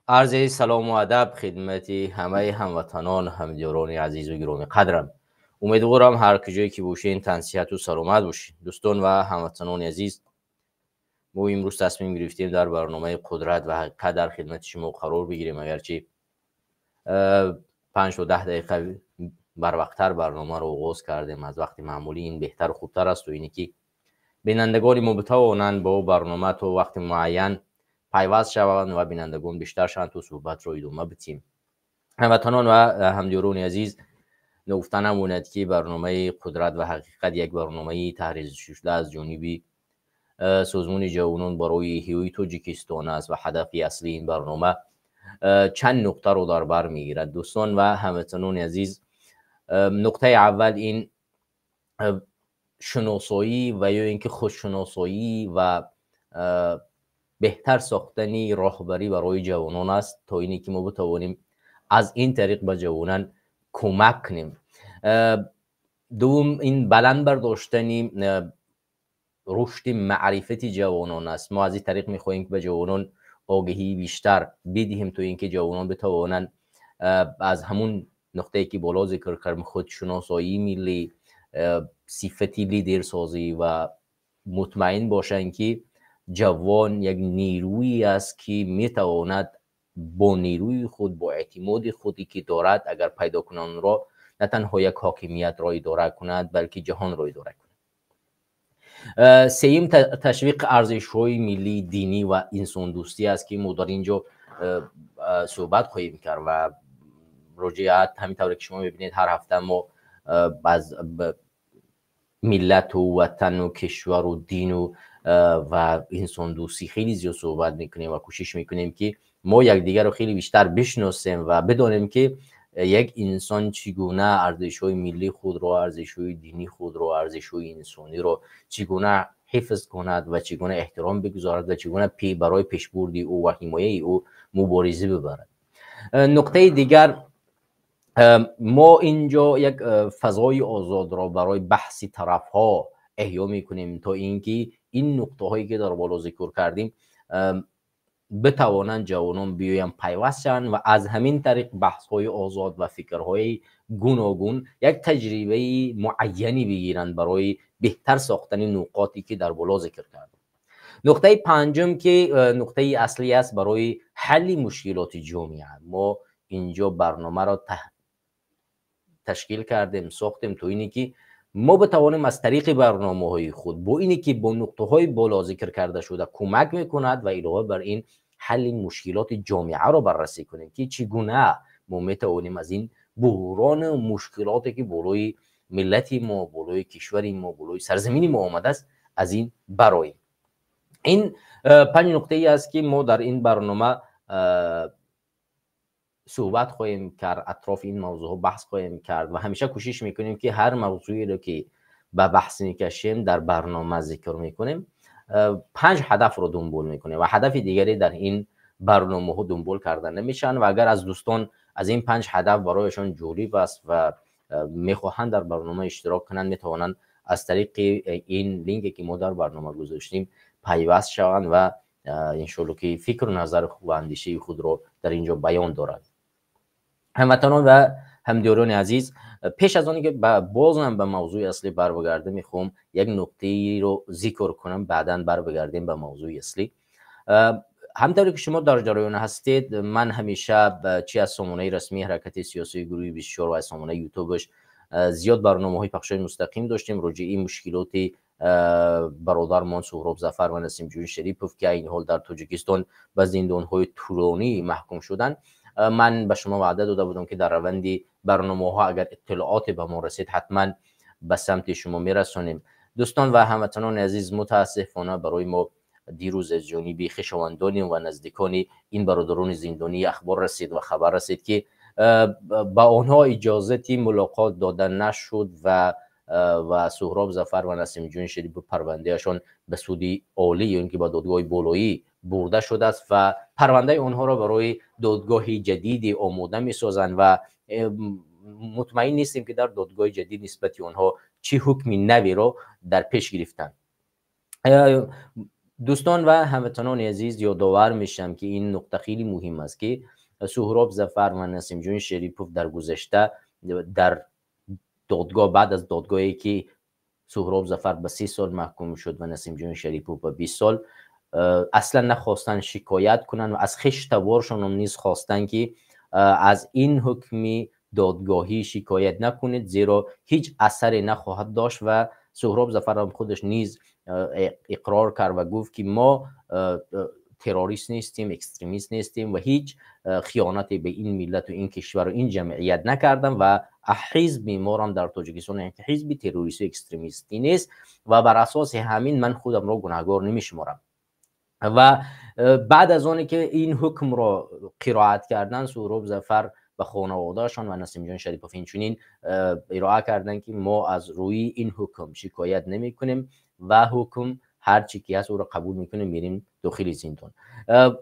عرض سلام و ادب خدمت همه هموطنان همدیران عزیز و گرامی قدرم. امیدوارم هر کجایی که باشین تنصیحت و سلامت باشین. دوستان و هموطنان عزیز، ما امروز تصمیم گرفتیم در برنامه قدرت و حقیقت در خدمت شما قرار بگیریم. اگرچه 5 تا 10 دقیقه بر وقتتر برنامه رو آغاز کردیم از وقت معمولی، این بهتر و خوبتر است و اینی که بینندگان ما بتوانند با برنامه تا وقت معین پیوست شوند و بینندگان بیشتر شوند تا صحبت رو ادامه بدیم. هموطنان و همدیران عزیز، نگفتن نماند که برنامه قدرت و حقیقت یک برنامه تحریز شده از جانب سازمان جوانان برای احیای تاجیکستان است و هدف اصلی این برنامه چند نقطه رو در بر میگیرد. دوستان و هموطنان عزیز، نقطه اول این شناسایی و یا اینکه خودشناسایی و بهتر ساختن راهبری برای جوانان است تا اینی که ما بتوانیم از این طریق به جوانان کمک کنیم. دوم این بلند برداشتن رشد معرفت جوانان است. ما از این طریق میخواهیم که به جوانان آگاهی بیشتر بدهیم تا اینکه جوانان بتوانند از همون نقطه‌ای که بالا ذکر کردم، خودشناسایی ملی، صفتی لیدر سازی و مطمئن باشند که جوان یک نیرویی است که میتواند با نیروی خود، با اعتماد خودی که دارد، اگر پیدا کنند را، نه تنها یک حاکمیت را اداره کند بلکه جهان را اداره کند. سوم تشویق ارزش‌های ملی، دینی و انسان دوستی است که ما در اینجا صحبت خواهیم کرد و راجع همین طور که شما می‌بینید هر هفته ما از ملت و وطن و کشور و دین و انسان دوستی خیلی زیاد صحبت میکنیم و کوشش میکنیم که ما یکدیگر رو خیلی بیشتر بشناسیم و بدانیم که یک انسان چگونه ارزش‌های ملی خود رو، ارزش‌های دینی خود رو، ارزش‌های انسانی رو چگونه حفظ کند و چگونه احترام بگذارد و چگونه برای پیشبرد او و حمایت او مبارزه ببرد. نکته دیگر، ما اینجا یک فضای آزاد را برای بحث طرف ها احیا میکنیم تا اینکه این نقطه هایی که در بالا ذکر کردیم بتوانند جوانان بیاین پیوست شوند و از همین طریق بحث های آزاد و فکرهای گوناگون یک تجربه معینی بگیرند برای بهتر ساختن نقاطی که در بالا ذکر کردم. نقطه پنجم که نقطه اصلی است برای حل مشکلات جامعه، ما اینجا برنامه را تشکیل کردیم، ساختیم تو اینی که ما بتوانیم از طریق برنامه های خود با اینی که با نقطه های بالا ذکر کرده شده کمک میکند و علاوه بر این حل مشکلات جامعه را بررسی کنیم که چگونه ما میتوانیم از این بحران و مشکلاتی که بالای ملت ما، بالای کشور ما، بالای سرزمین ما آمده است از این برآییم. این 5 نقطه ای است که ما در این برنامه صحبت خواهیم کرد، اطراف این موضوع ها بحث خواهیم کرد و همیشه کوشش میکنیم که هر موضوعی رو که به بحث میکشیم در برنامه ذکر میکنیم 5 هدف رو دنبال میکنیم و هدف دیگری در این برنامه ها دنبال کردن نمیشن و اگر از دوستان از این 5 هدف برایشان جالب است و میخواهند در برنامه اشتراک کنند، میتوانند از طریق این لینکی که ما در برنامه گذاشتیم پیوست شوند و انشالله که فکر و نظر و اندیشه خود رو در اینجا بیان دارند. هموطنان و همدیران عزیز، پیش از آنی که بازم به موضوع اصلی بر بگردم میخوام یک نکته رو ذکر کنم، بعداً بر بگردیم به موضوع اصلی. همطوری که شما در جریان هستید، من همیشه چی از سامانه رسمی حرکت سیاسی گروه 24 و از سامانه یوتیوبش زیاد برنامه‌های پخشای مستقیم داشتیم راجع این مشکلات برادرمان سهراب ظفر و نسیم جون شریپوف که این حال در تاجیکستان به زندان‌های طولانی محکوم شدند. من به شما وعده داده بودم که در روند برنامه ها اگر اطلاعات به ما رسید حتما به سمت شما میرسونیم. دوستان و هموطنان عزیز، متاسفانه برای ما دیروز از جانب خویشاوندان و نزدیکان این برادران زندانی اخبار رسید و خبر رسید که با آنها اجازه ملاقات داده نشد و سهراب ظفر و نسیم جون شریف پروندهشان به سود عالی یا اینکه با دادگاه بالایی برده شده است و پرونده آنها را برای دادگاه جدید آماده می سازند و مطمئن نیستیم که در دادگاه جدید نسبت آنها چه حکمی نوی را در پیش گرفتند. دوستان و هموطنان عزیز، یادآور میشم که این نکته خیلی مهم است که سهراب ظفر و نسیم جان شریپوف در گذشته در دادگاه، بعد از دادگاهی که سهراب ظفر به 30 سال محکوم شد و نسیم جان شریپوف به 20 سال، اصلا نخواستن شکایت کنن و از خشتوارشان هم نیز خواستن که از این حکم دادگاهی شکایت نکنید، زیرا هیچ اثری نخواهد داشت. و سهراب ظفر هم خودش نیز اقرار کرد و گفت که ما تروریست نیستیم، اکستریمیست نیستیم و هیچ خیانتی به این ملت و این کشور و این جمعیت نکردم و حزب ما هم در تاجیکستان که حزب تروریستی و اکستریمیستی نیست و بر اساس همین من خودم را گناهکار نمیشمارم. و بعد از آنی که این حکم را قرائت کردن، سهراب ظفر به خانواده‌شان و نسیم جان شریپوف اینچنین ارائه کردن که ما از روی این حکم شکایت نمی کنیم و حکم هر چی که هست او را قبول میکنیم، میریم داخل زندان.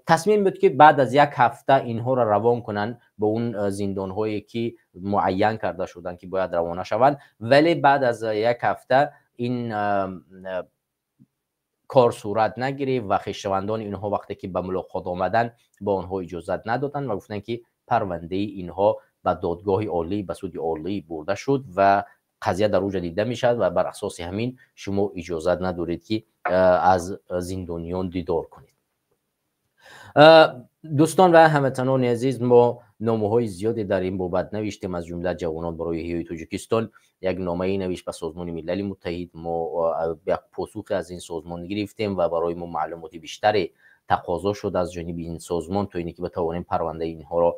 تصمیم بود که بعد از یک هفته اینها را روان کنن به اون زندان هایی که معین کرده شدن که باید روانه شوند، ولی بعد از یک هفته این کار صورت نگیره و خویشاوندان اینها وقتی که به ملاقات آمدن با آنها اجازت ندادن و گفتن که پرونده اینها به دادگاه عالی، به سود عالی برده شد و قضیه در اوج دیده میشد و بر اساس همین شما اجازت ندارید که از زندانیان دیدار کنید. دوستان و هموطنان عزیز، ما نامه‌های زیادی در این بابت نوشتیم، از جمله جوانان برای احیای تاجیکستان یک نامه‌ای نوشت به سازمان ملل متحد. ما یک پاسخ از این سازمان گرفتیم و برای ما معلومات بیشتری تقاضا شد از جانب این سازمان تا اینکه بتوانیم پرونده اینها را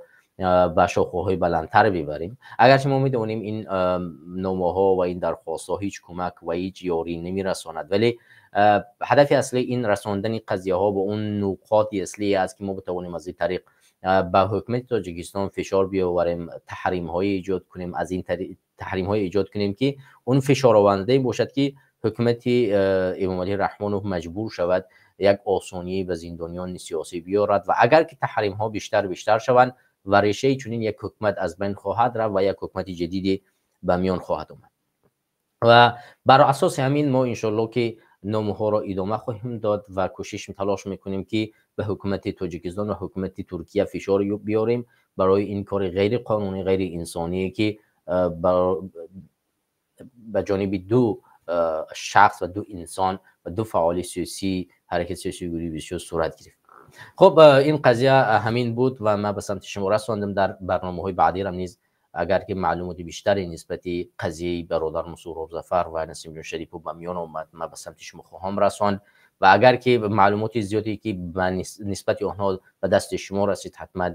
به شاخه‌های بلندتر ببریم. اگرچه ما می‌دونیم این نامه‌ها و این درخواست‌ها هیچ کمک و هیچ یاری نمی‌رساند، ولی هدف اصلی این رساندن قضیه ها به اون نقاط اصلی است که ما بتوانیم از این طریق به حکومت تاجیکستان فشار بیاوریم، تحریم های ایجاد کنیم، از این طریق تحریم های ایجاد کنیم که اون فشار آورنده باشد که حکومت امام علی رحمانه مجبور شود یک آسانی به زندانیان سیاسی بیارد و اگر که تحریم ها بیشتر شوند و ریشه چنین یک حکومت از بین خواهد رفت و یک حکومت جدیدی به میان خواهد آمد. و بر اساس همین ما انشالله که نامه ها را ادامه خواهیم داد و کوشش تلاش میکنیم که به حکومت تاجیکستان و حکومت ترکیه فشار بیاریم برای این کار غیر قانونی، غیر انسانی که به جانب دو شخص و دو انسان و دو فعال سیاسی حرکت سیاسی گروهی بسیار صورت گرفت. خب این قضیه همین بود و من به سمت شما رساندم. در برنامه‌های بعدی هم نیز اگر که معلومات بیشتری نسبت قضیه برادر سهراب ظفر و نسیم جان شریپوف به میان اومد، من به سمت شما خواهم رساند و اگر که معلومات زیادی که نسبت آنها به دست شما رسید، حتما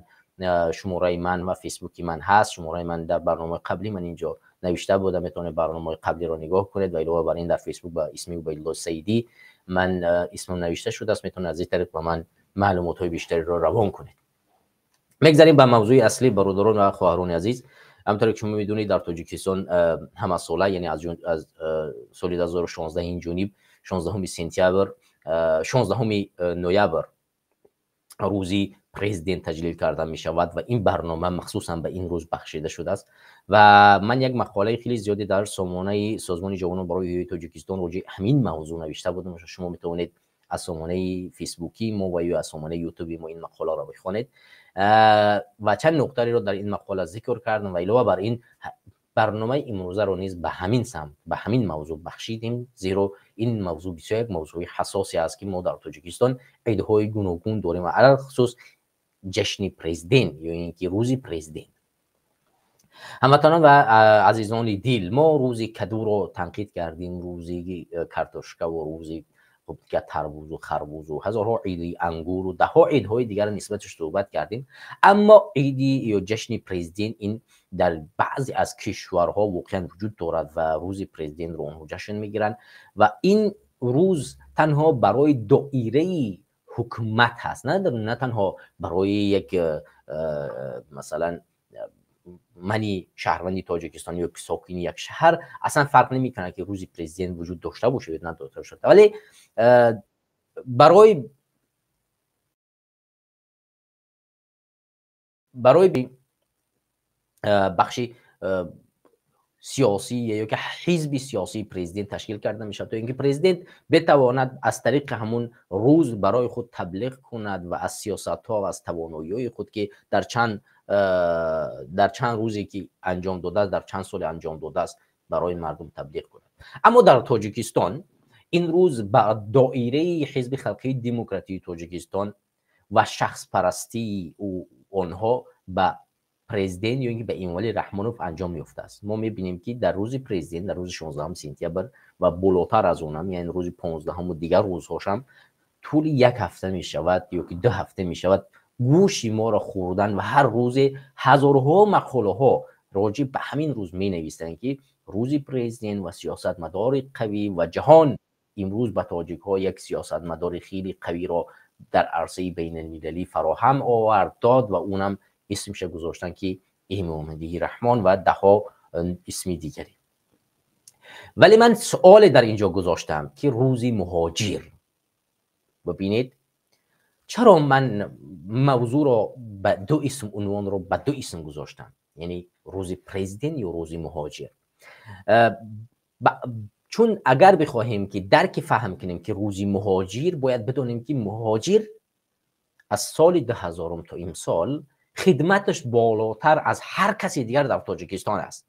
شماره من و فیسبوکی من هست. شماره من در برنامه قبلی من اینجا نوشته بودم، میتونید برنامه قبلی رو نگاه کنید و علاوه بر این در فیسبوک با اسمی عبیدالله سیدی من اسمم نوشته شده است، میتونید از این طریق با من معلومات های بیشتری رو روان کنید. میگذاریم به موضوع اصلی. برادران و خواهران عزیز، همونطور که شما میدونید در تاجیکستان همه ساله، یعنی از سال 2016 این جانب 16 سپتامبر 16 نوامبر روزی پرزیدنت تجلیل کرده می شود و این برنامه مخصوصا به این روز بخشیده شده است و من یک مقاله خیلی زیادی در سازمان جوانان برای احیای تاجیکستان راجع همین موضوع نوشته بودم. شما میتونید از سامانه فیسبوکی ما و یا از سامانه یوتیوبی ما این مقاله را بخوانید و چند نکته را در این مقاله ذکر کردم و علاوه بر این برنامه امروزه رو نیز به همین سمت، به همین موضوع بخشیدیم، زیرا این موضوع بسیار یک موضوع حساسی است که ما در تاجیکستان عیدهای گوناگون داریم و علاوه خصوص جشن پرزیدنت یا اینکه روز پرزیدنت. هموطنان و عزیزان دل، ما روزی کدو رو تنقید کردیم، روزی کارتوشکا و روزی تربوز و خربوز و هزارها عید انگور و ده ها عیدهای دیگر نسبتش صحبت کردیم، اما عیدی یا جشن پرزیدنت این در بعضی از کشورها واقعا وجود دارد و روز پرزیدنت رو اونها جشن میگیرن و این روز تنها برای دایره حکومت هست، نه تنها برای یک مثلا منی شهروندی تاجیکستان یا ساکن یک شهر اصلا فرق نمیکنه که روزی پرزیدنت وجود داشته باشه یا نداشته باشه، ولی برای بخشی سیاسی یا که حزب سیاسی پرزیدنت تشکیل کرده میشه تا اینکه پرزیدنت بتواند از طریق همون روز برای خود تبلیغ کند و از سیاست ها و از توانایی خود که در چند روزی که انجام داده است، در چند سال انجام داده است، برای مردم تبلیغ کند. اما در تاجیکستان این روز با دایره حزب خلقی دموکراتی تاجیکستان و شخص پرستی آنها به پرزیدنت یا به انولی رحمانوف انجام میفته است. ما میبینیم که در روز پرزیدنت، در روز 16 سپتامبر و بالاتر از اونم، یعنی روز 15 و دیگر روزهاش هم طول یک هفته میشود یا که 2 هفته میشود گوشی ما را خوردن و هر روز هزارها مقاله ها راجع به همین روز می نویسند که روز پرزیدنت و سیاستمدار قوی و جهان امروز به تاجیک ها یک سیاستمدار خیلی قوی را در عرصه بین المللی فراهم آورد داد و اونم اسمش گذاشتن که امامدی رحمان و دهها اسمی دیگری. ولی من سوال در اینجا گذاشتم که روزی مهاجر، ببینید چرا من موضوع را به 2 اسم، عنوان را به 2 اسم گذاشتم، یعنی روز پرزیدنت یا روز مهاجر؟ چون اگر بخواهیم که درک فهم کنیم که روزی مهاجر، باید بدونیم که مهاجر از سال 2000 تا امسال خدمتش بالاتر از هر کسی دیگر در تاجیکستان است.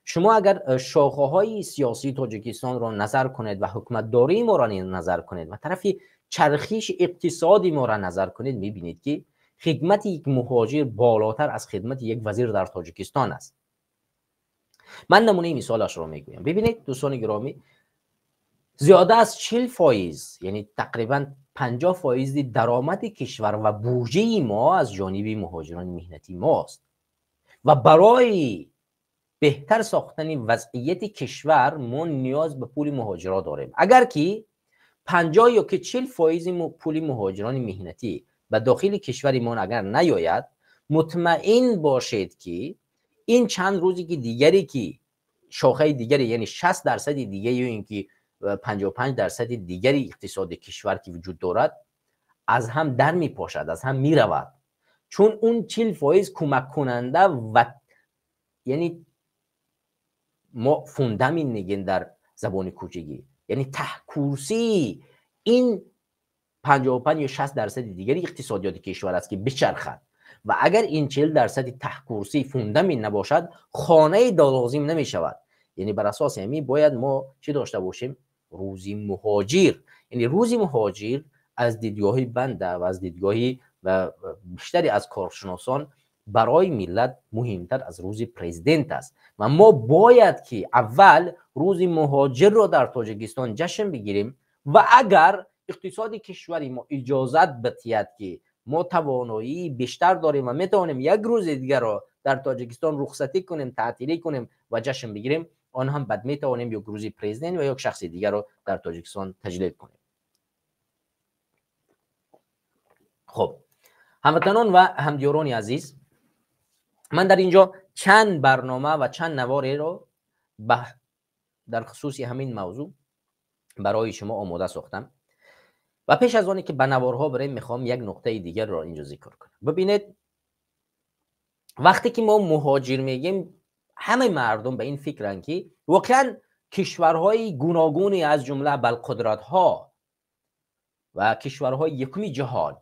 شما اگر شاخه های سیاسی تاجیکستان را نظر کنید و حکومتداری ما را نظر کنید و طرف چرخش اقتصادی ما را نظر کنید، میبینید که خدمت یک مهاجر بالاتر از خدمت یک وزیر در تاجیکستان است. من نمونه مثالش را میگویم. ببینید دوستان گرامی، زیاده از 40%، یعنی تقریبا 50% درآمد کشور و بودجه ما از جانب مهاجران مهنتی ماست و برای بهتر ساختن وضعیت کشور ما نیاز به پول مهاجرا داریم. اگر که 50 یا که 40% پول مهاجران مهنتی به داخل کشور ما اگر نیاید، مطمئن باشید که این چند روزی که دیگری که شاخه دیگری، یعنی 60% دیگه یا اینکه 55% دیگری اقتصاد کشور که وجود دارد از هم در می پاشد، از هم می رود. چون اون 40% کمک کننده و یعنی ما فوندامین میگن در زبان کوچگی، یعنی ته کرسی این 55 یا 60% دیگری اقتصادیات کشور است که بچرخد و اگر این 40% ته کرسی فوندامین نباشد خانه لازم نمی شود. یعنی بر اساس همین باید ما چی داشته باشیم؟ روزی مهاجر. یعنی روزی مهاجر از دیدگاه بنده و از دیدگاه و بیشتری از کارشناسان برای ملت مهمتر از روز پرزیدنت است و ما باید که اول روز مهاجر را در تاجیکستان جشن بگیریم و اگر اقتصاد کشوری ما اجازت بدهد که ما توانایی بیشتر داریم و میتونیم یک روز دیگر را در تاجیکستان رخصتی کنیم، تعطیلی کنیم و جشن بگیریم، آن هم بعد میتوانیم یک روز پرزیدنت و یک شخص دیگر را در تاجیکستان تجلیل کنیم. خب هموطنان و همدیاران عزیز، من در اینجا چند برنامه و چند نواره رو در خصوص همین موضوع برای شما آماده ساختم و پیش از آنی که به نوارها بریم میخوام یک نقطه دیگر را اینجا ذکر کنم. ببینید وقتی که ما مهاجر میگیم همه مردم به این فکرن که واقعا کشورهای گوناگونی از جمله بالقدرت‌ها و کشورهای یکمی جهان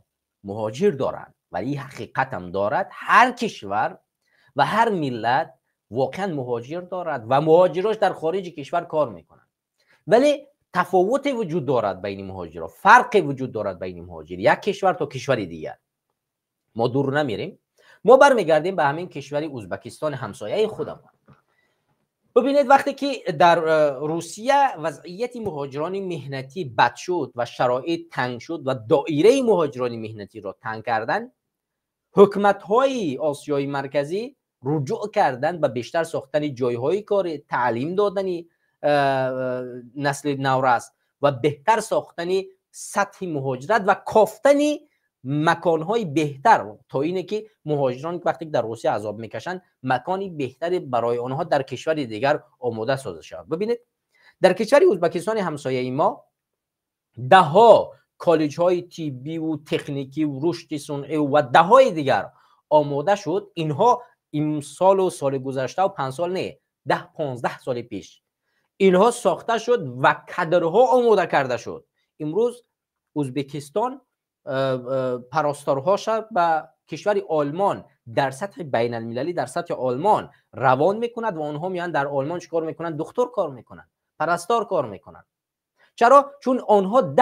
مهاجر دارند، ولی حقیقت هم دارد هر کشور و هر ملت واقعا مهاجر دارد و مهاجراش در خارج کشور کار میکنند. ولی تفاوت وجود دارد بین مهاجرها، فرق وجود دارد بین مهاجر یک کشور تا کشور دیگر. ما دور نمیریم، ما برمیگردیم به همین کشور ازبکستان همسایه خودمون. ببینید وقتی که در روسیه وضعیت مهاجران مهنتی بد شد و شرایط تنگ شد و دایره مهاجران مهنتی را تنگ کردن، حکومت‌های آسیای مرکزی رجوع کردن به بیشتر ساختن جایهای کار، تعلیم دادن نسل نورست و بهتر ساختن سطح مهاجرت و کافتن مکانهای بهتر تا اینه که مهاجران وقتی در روسیه عذاب میکشن مکانی بهتری برای آنها در کشور دیگر آماده سازده شود. ببینید در کشور ازبکستان همسایه ما دهها کالج های طبی و تکنیکی و رشد صنعی و دههای دیگر آماده شد. اینها این سال و سال گذشته و 5 سال نه، 10-15 سال پیش اینها ساخته شد و کادرها آماده کرده شد. امروز ازبکستان پرستارهاش به کشور آلمان در سطح بین المللی، در سطح آلمان روان میکند و آنها میان در آلمان چیکار میکنن؟ دکتر کار میکنن، پرستار کار میکنن. چرا؟ چون آنها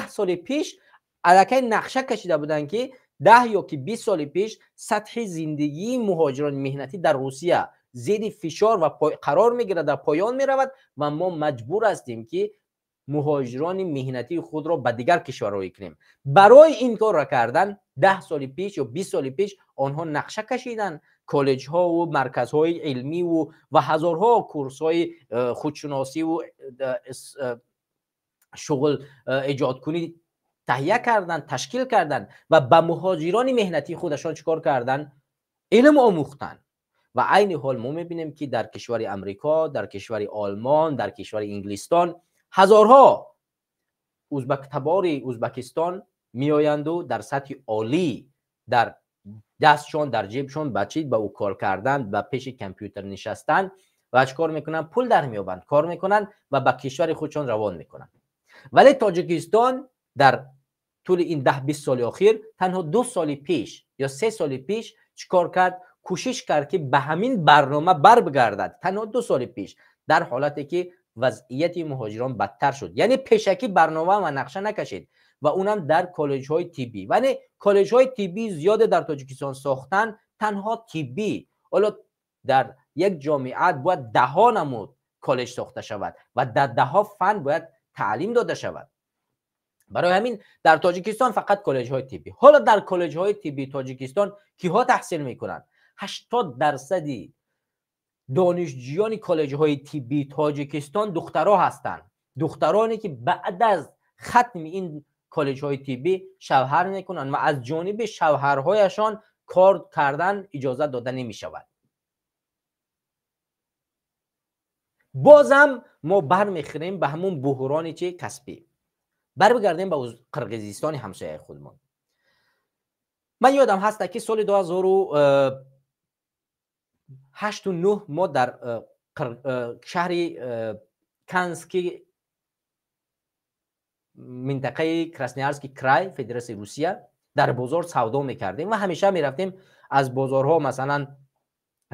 10-15 سال پیش الکی نقشه کشیده بودن که 10 یا که 20 سال پیش سطح زندگی مهاجران مهنتی در روسیه زیر فشار و قرار میگیرد، در پایان میرود و ما مجبور هستیم که مهاجران مهنتی خود را به دیگر کشورها کنیم. برای این کار را کردن 10 سال پیش یا 20 سال پیش آنها نقشه کشیدن، کالج ها و مرکز های علمی و هزارها کورس های خودشناسی و شغل ایجاد کنی تهیه کردن، تشکیل کردن و به مهاجران مهنتی خودشان چیکار کردن؟ علم آموختن. و عین حال ما میبینیم که در کشور امریکا، در کشور آلمان، در کشور انگلستان هزارها ازبک تبار ازبکستان میآیند و در سطح عالی در دستشان در جیبشان بچید به او کار کردن، به پیش کامپیوتر نشستن و چیکار میکنن؟ پول در میابند، کار میکنن و به کشور خودشان روان میکنن. ولی تاجیکستان در طول این 10-20 سال اخیر تنها 2 سال پیش یا 3 سال پیش چیکار کرد؟ کوشش کرد که به همین برنامه بر بگردد. تنها 2 سال پیش، در حالتی که وضعیت مهاجران بدتر شد، یعنی پیشکی برنامه و نقشه نکشید و اونم در کالج های طبی. ولی کالج های طبی زیاده در تاجیکستان ساختن، تنها طبی. حالا در یک جامعه باید 10 نمود کالج ساخته شود و در 10 فن باید تعلیم داده شود. برای همین در تاجیکستان فقط کالج های طبی. حالا در کالج های طبی تاجیکستان کیها تحصیل میکنن؟ 80% دانشجویان کالج های طبی تاجیکستان دخترها هستند. دخترانی که بعد از ختم این کالج های طبی شوهر میکنن و از جانب شوهرهایشان کار کردن اجازه داده نمی شود. بازم ما برمیخوریم به همون بحران چه کسبی. برگردیم به قرقیزستان همسایه خودمون. من یادم هست که سال 2008 و 9 ما در شهر کانسکی منطقه کراسنیارسکی کرای فدراسیون روسیه در بازار سودا میکردیم و همیشه میرفتیم از بازارها مثلا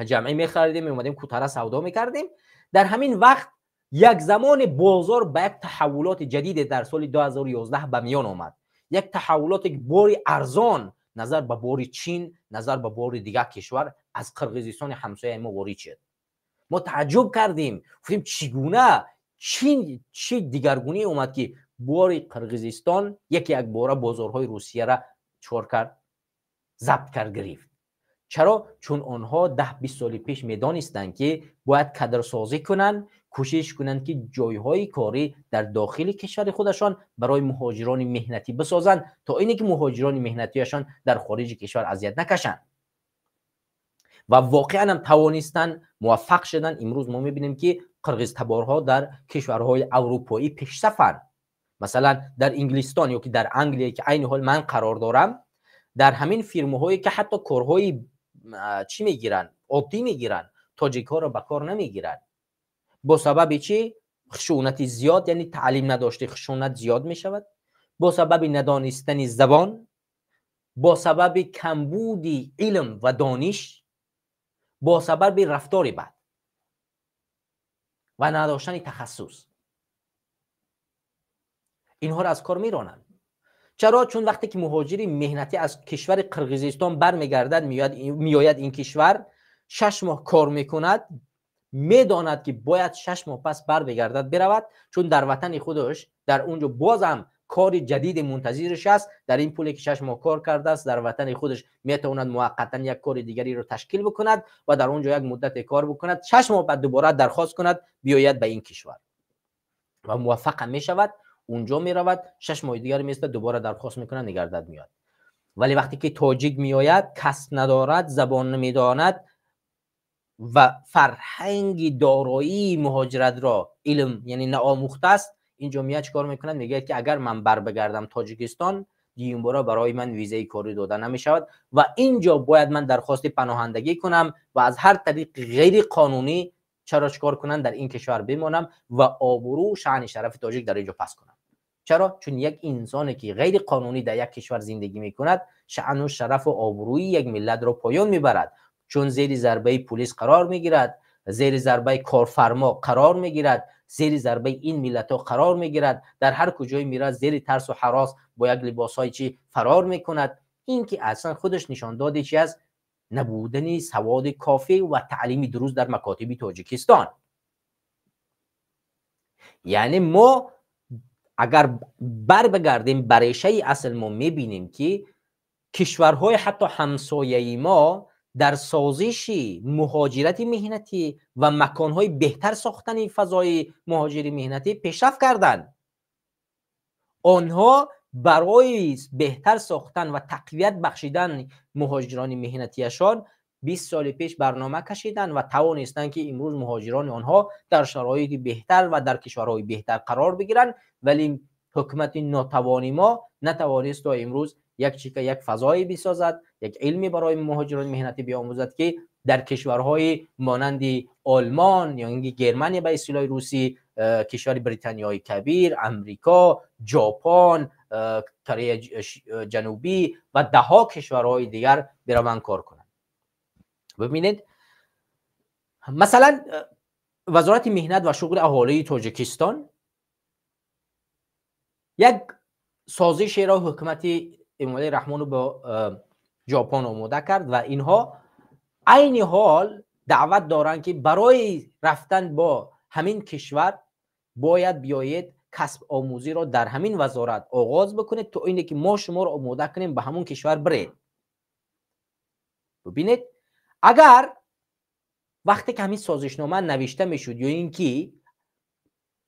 جمعی میخریدیم، میومدیم کوتاه سودا میکردیم. در همین وقت یک زمان بازار به یک تحولات جدید در سال 2011 به میان آمد. یک تحولات باری ارزان نظر به باری چین، نظر به باری دیگر کشور از قرقیزستان همسایه ما وارد شد. ما تعجب کردیم، گفتیم چگونه چین چه دیگرگونی اومد که باری قرقیزستان یک باره بازارهای روسیه را چور کرد، ضبط کرد، گرفت. چرا؟ چون آنها 10-20 سال پیش میدانستند که باید کادرسازی کنند، کوشش کنند که جایهای کاری در داخل کشور خودشان برای مهاجران مهنتی بسازند تا اینکه مهاجران مهنتیشان در خارج کشور اذیت نکشند. و واقعا هم توانستند، موفق شدن. امروز ما میبینیم که قرقیز تبارها در کشورهای اروپایی پیشرفتند. مثلا در انگلستان یا که در انگلیه که عین حال من قرار دارم، در همین فرم‌هایی که حتی کارهای چی میگیرن، عادی میگیرن، تاجیک ها را به کار نمیگیرن. با سبب چی؟ خشونت زیاد، یعنی تعلیم نداشته خشونت زیاد می شود، با سبب ندانستن زبان، با سبب کمبود علم و دانش، با سبب رفتار بد و نداشتن تخصص. اینها را از کار میرانند. چرا؟ چون وقتی که مهاجری مهنتی از کشور قرقیزستان برمیگردد، میآید این کشور 6 ماه کار میکند، میداند که باید 6 ماه پس برگردد برود، چون در وطن خودش در اونجا بازم کار جدید منتظرش است. در این پولی که 6 ماه کار کرده است در وطن خودش میتواند موقتا یک کار دیگری رو تشکیل بکند و در اونجا یک مدت کار بکند. 6 ماه بعد دوباره درخواست کند بیاید به این کشور و موفق می شود. اونجا می رود، 6 ماه دیگر میسته، دوباره درخواست میکنه، نگردد میاد. ولی وقتی که تاجیک میآید، کس ندارد، زبان نمیداند و فرهنگ دارایی مهاجرت را علم یعنی ناآموخته است، اینجا میاد چیکار میکنه؟ میگه که اگر من بگردم تاجیکستان دیگه برای من ویزای کاری داده نمیشود و اینجا باید من درخواست پناهندگی کنم و از هر طریق غیر قانونی چرا چیکار کنن در این کشور بمانم و آبرو شأن شرف تاجیک در اینجا پس کنم. چرا؟ چون یک انسانی که غیر قانونی در یک کشور زندگی میکند شأن و شرف و آبروی یک ملت را پایان میبرد، چون زیر ضربه پلیس قرار میگیرد، زیر ضربه کارفرما قرار میگیرد، زیر ضربه این ملت ها قرار میگیرد، در هر کجای میره زیر ترس و هراس با یک لباسای چی فرار میکند. این که اصلا خودش نشان داده چی از نبودن سواد کافی و تعلیمی درست در مکاتب تاجیکستان. یعنی ما اگر بر بگردیم بر ریشه اصل ما میبینیم که کشورهای حتی همسایه ما در سازش مهاجرت مهنتی و مکانهای بهتر ساختن فضای مهاجری مهنتی پیشرفت کردند. آنها برای بهتر ساختن و تقویت بخشیدن مهاجران مهنتیشان 20 سال پیش برنامه کشیدن و توانستند که امروز مهاجران آنها در شرایط بهتر و در کشورهای بهتر قرار بگیرند، ولی حکومت ناتوانی ما نتوانست تا امروز یک فضایی بسازد، یک علمی برای مهاجران مهنتی بیاموزد که در کشورهای مانند آلمان یا اینکه گرمانیا به اصطلاح روسی، کشور بریتانیای کبیر، امریکا، ژاپن، کره جنوبی و دهها کشورهای دیگر بروند کار کنند. ببینید مثلا وزارت مهنت و شغل اهالی تاجیکستان یک سازش را حکومت امامعلی رحمان با ژاپن آماده کرد و اینها عین حال دعوت دارند که برای رفتن با همین کشور باید بیایید کسب آموزی را در همین وزارت آغاز بکنید تا اینه که ما شما را آماده کنیم به همون کشور برید. ببینید اگر وقتی که همین سازشنامه نوشته میشد یا اینکه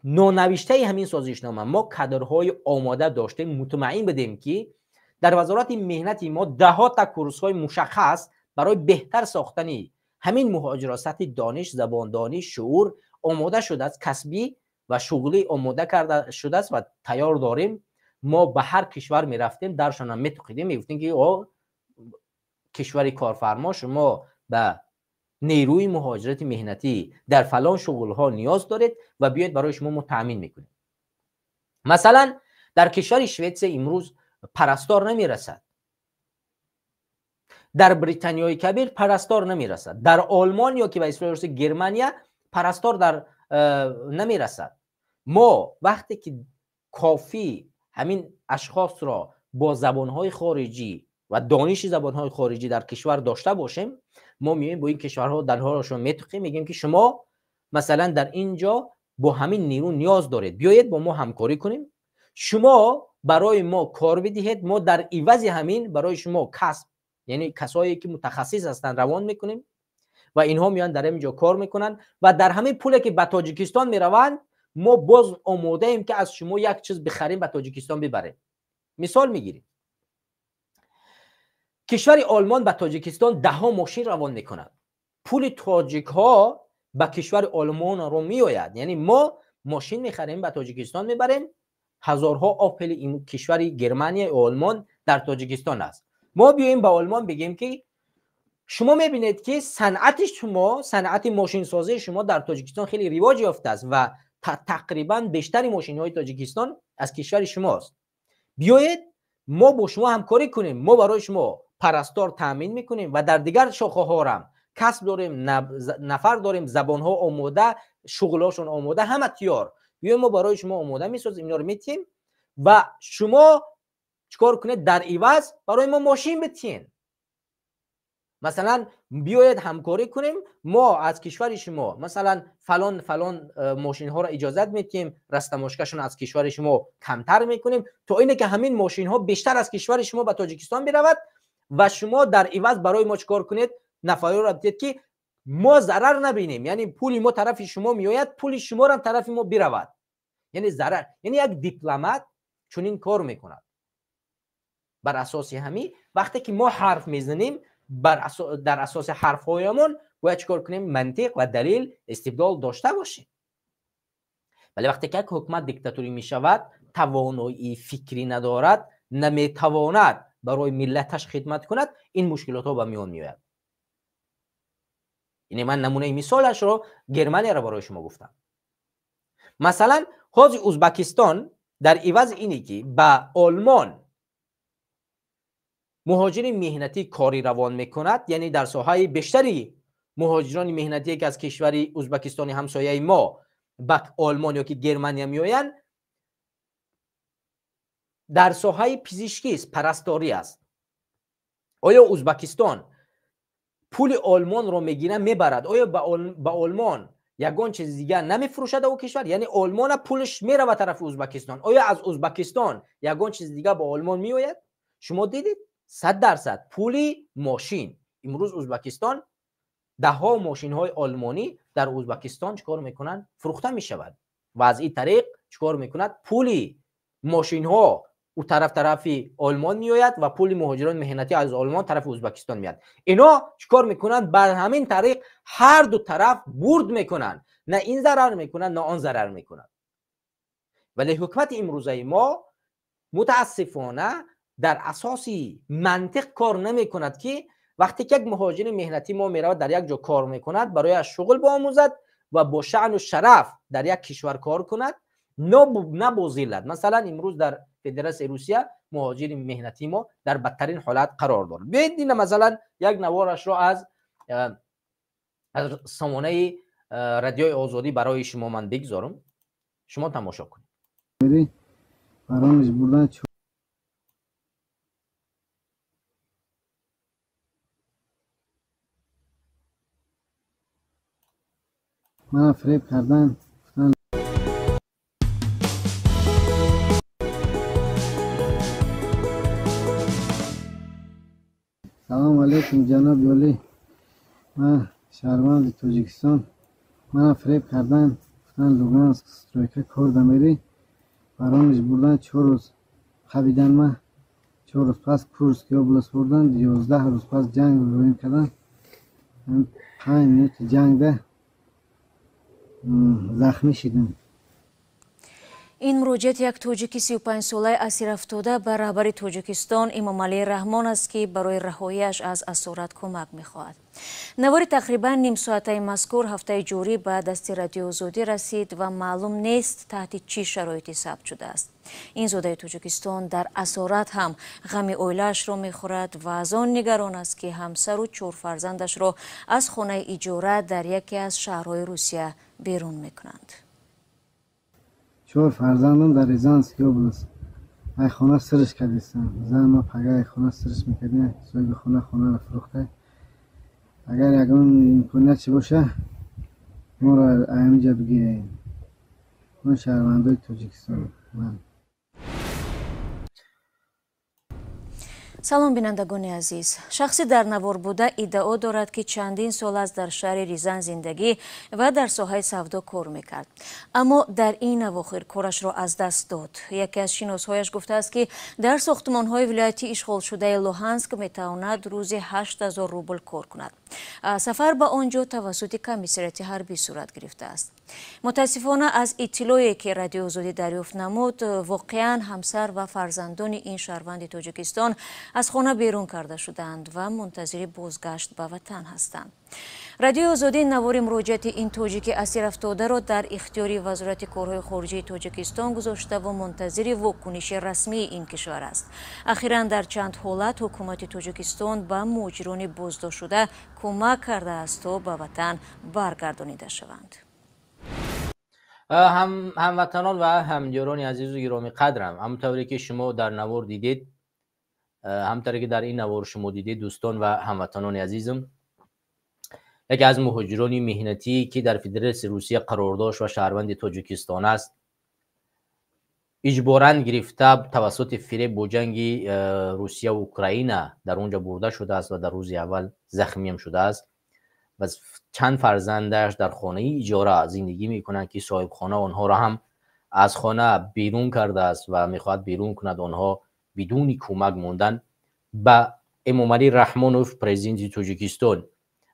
نونوشته همین سازشنامه ما کادرهای آماده داشتیم، مطمئن بدیم که در وزارت مهنتی ما ده تا کورس‌های مشخص برای بهتر ساختن همین مهاجرت سطح دانش، زباندانی، شعور آماده شده است، کسبی و شغلی آماده کرده شده است و تیار داریم. ما به هر کشور می رفتیم درشان هم میتوقیدیم، میگفتیم که کشور کارفرما شما به نیروی مهاجرت مهنتی در فلان شغل ها نیاز دارید و بیاید برای شما ما تامین میکنیم. مثلا در کشور شوئد امروز پرستار نمیرسد، در بریتانیای کبیر پرستار نمیرسد، در آلمان یا که به اصطلاح گرمانیا پرستار در نمیرسد. ما وقتی که کافی همین اشخاص را با زبانهای خارجی و دانش زبانهای خارجی در کشور داشته باشیم، ما میایم با این کشورها درهاشون میتوقیم، میگیم که شما مثلا در اینجا با همین نیرو نیاز دارید، بیایید با ما همکاری کنیم، شما برای ما کار بدهید، ما در عوض همین برای شما کسب، یعنی کسایی که متخصص هستند روان میکنیم و اینها میان در اینجا کار میکنن و در همین پولی که به تاجیکستان میروند ما باز آماده ایم که از شما یک چیز بخریم به تاجیکستان ببریم. مثال میگیریم کشور آلمان به تاجیکستان 10 ماشین روان میکند، پول تاجیک ها به کشور آلمان رو میآید، یعنی ما ماشین میخریم به تاجیکستان میبریم، هزارها آپل این کشور گرمانیا آلمان در تاجیکستان است. ما بیایم به آلمان بگیم که شما میبینید که صنعت ماشین سازی شما در تاجیکستان خیلی رواج یافته است و تقریبا بیشتر ماشین های تاجیکستان از کشور شماست، بیایید ما با شما همکاری کنیم، ما برای شما پرستار تامین میکنیم و در دیگر شاخه ها هم کسب داریم، نفر داریم، زبان ها آماده، شغلاشون آماده، همه تیار، بیایید ما برای شما آماده میسازیم، اینا رو میتیم و شما چیکار کنید در عوض برای ما ماشین بتین. مثلا بیایید همکاری کنیم، ما از کشور شما مثلا فلان ماشین ها را اجازت میدیم، رستماشکشون از کشور شما کمتر میکنیم تا اینه که همین ماشین ها بیشتر از کشور شما به تاجیکستان برود و شما در عوض برای ما چیکار کنید؟ نفعی را بدید که ما ضرر نبینیم، یعنی پول ما طرف شما میآید، پول شما را طرف ما برود، یعنی ضرر. یعنی یک دیپلمات چون این کار میکند. بر اساس همین وقتی که ما حرف میزنیم در اساس حرفهایمون باید چیکار کنیم؟ منطق و دلیل استدلال داشته باشیم. ولی وقتی که یک حکومت دیکتاتوری می شود، توانایی فکری ندارد، نمیتواند برای ملتش خدمت کند، این مشکلات ها به میان میآید. یعنی من نمونه مثالش رو گرمانیا رو برای شما گفتم. مثلا حاج ازبکستان در عوض اینی که با آلمان مهاجرین مهنتی کاری روان میکند، یعنی در ساحه بیشتری مهاجران مهنتی که از کشور ازبکستان همسایه ما به آلمان یا که گرمانیا میآیند در ساحه پزشکی است، پرستاری است. آیا ازبکستان پول آلمان رو میگیره میبرد؟ آیا به آلمان یگان چیز دیگه نمیفروشد او کشور؟ یعنی آلمان پولش میره به طرف ازبکستان. آیا از ازبکستان یگان چیز دیگه به آلمان میآید؟ شما دیدید 100% پولی ماشین. امروز ازبکستان ده ها ماشین های آلمانی در ازبکستان چیکار میکنن؟ فروخته میشود و از این طریق چیکار میکند؟ پولی ماشین ها او طرف آلمان میآید و پول مهاجران مهنتی از آلمان طرف ازبکستان میاد. اینا چیکار میکنن؟ بر همین طریق هر دو طرف برد میکنن، نه این ضرر میکنن نه آن ضرر میکنن. ولی حکومت امروزه ما متاسفانه در اساسی منطق کار نمی کند که وقتی که یک مهاجر مهنتی ما میرود در یک جا کار میکند برای شغل بیاموزد و با شأن و شرف در یک کشور کار کند، نه با ذلت. مثلا امروز در فدراسیون روسیه مهاجر مهنتی ما در بدترین حالت قرار دارد. بیاید این مثلا یک نوارش را از سامانه رادیوی آزادی برای شما من بگذارم، شما تماشا کنید. من فریب کردن. سلام علیکم جناب ولی، من شهروند تاجیکستان. من فریب کردن گفتن لوگانسک استرویکا کار میری، برامش بردن 4 روز خوابیدن. من 4 روز پس کورسک اوبلاست بردن، 11 روز پس جنگ رو رویم کردن. 5 minut جنگ ده زخمی شدم. این مروجیت یک توجیکی 35 ساله اسیر افتاده به رهبر توجیکستان امامعلی رحمان است که برای رهاییش از اسارت کمک می‌خواهد. نوار تقریبا نیم ساعته مذکور هفته جوری به دست رادیو آزادی رسید و معلوم نیست تحت چه شرایطی ثبت شده است. این زاده توجیکستان در اسارت هم غم اویلش را می‌خورد و از آن نگران است که همسر و 4 فرزندش را از خانه اجاره در یکی از شهرهای روسیه بیرون می‌کنند. 4 فرزندم در ریزانسک اوبلاست ای خانه سرش کردیستم. زن ما پگه خانه سرش میکردیم، صاحب خانه رو فروخته. اگر یکان امکانیت چی باشه ما را اینجا بگیریم. من شهروندای توجیکستان. سلام بینندگان عزیز. شخصی در نوار بوده ادعا دارد که چندین سال است در شهر ریزان زندگی و در ساحه سودا کار میکرد، اما در این اواخر کارش را از دست داد. یکی از شناسهایش گفته است که در ساختمان‌های ولایتی اشغال شده لوهانسک میتواند روزی 8000 روبل کار کند. سفر به آنجا توسط کمیسریت حربی صورت گرفته است. متاسفانه از اطلاعی که رادیو آزادی دریافت نمود، واقعا همسر و فرزندان این شهروند تاجیکستان از خانه بیرون کرده شدند و منتظر بازگشت به وطن هستند. رادیو آزادی نوار مراجعت این تاجیک اسیر افتاده را در اختیار وزارت کارهای خارجه تاجیکستان گذاشته و منتظر واکنش رسمی این کشور است. اخیراً در چند حالت حکومت تاجیکستان به مهاجران بازداشت شده کمک کرده است تا به وطن برگردانیده شوند. هموطنان و همجران عزیز و گرامی قدرم، همونطوری که شما در نوار دیدید، همونطوری که در این نوار شما دیدید دوستان و هموطنان عزیزم، یکی از مهاجران مهنتی که در فدراسیون روسیه قرار داشت و شهروند تاجیکستان است، اجباراً گرفته توسط فریب با جنگ روسیه و اوکراین در اونجا برده شده است و در روز اول زخمی هم شده است و چند فرزندش در خانه اجاره زندگی میکنند که صاحب خانه آنها را هم از خانه بیرون کرده است و میخواهد بیرون کند. آنها بدون کمک موندن. به امامعلی رحمانوف پرزیدنت تاجیکستان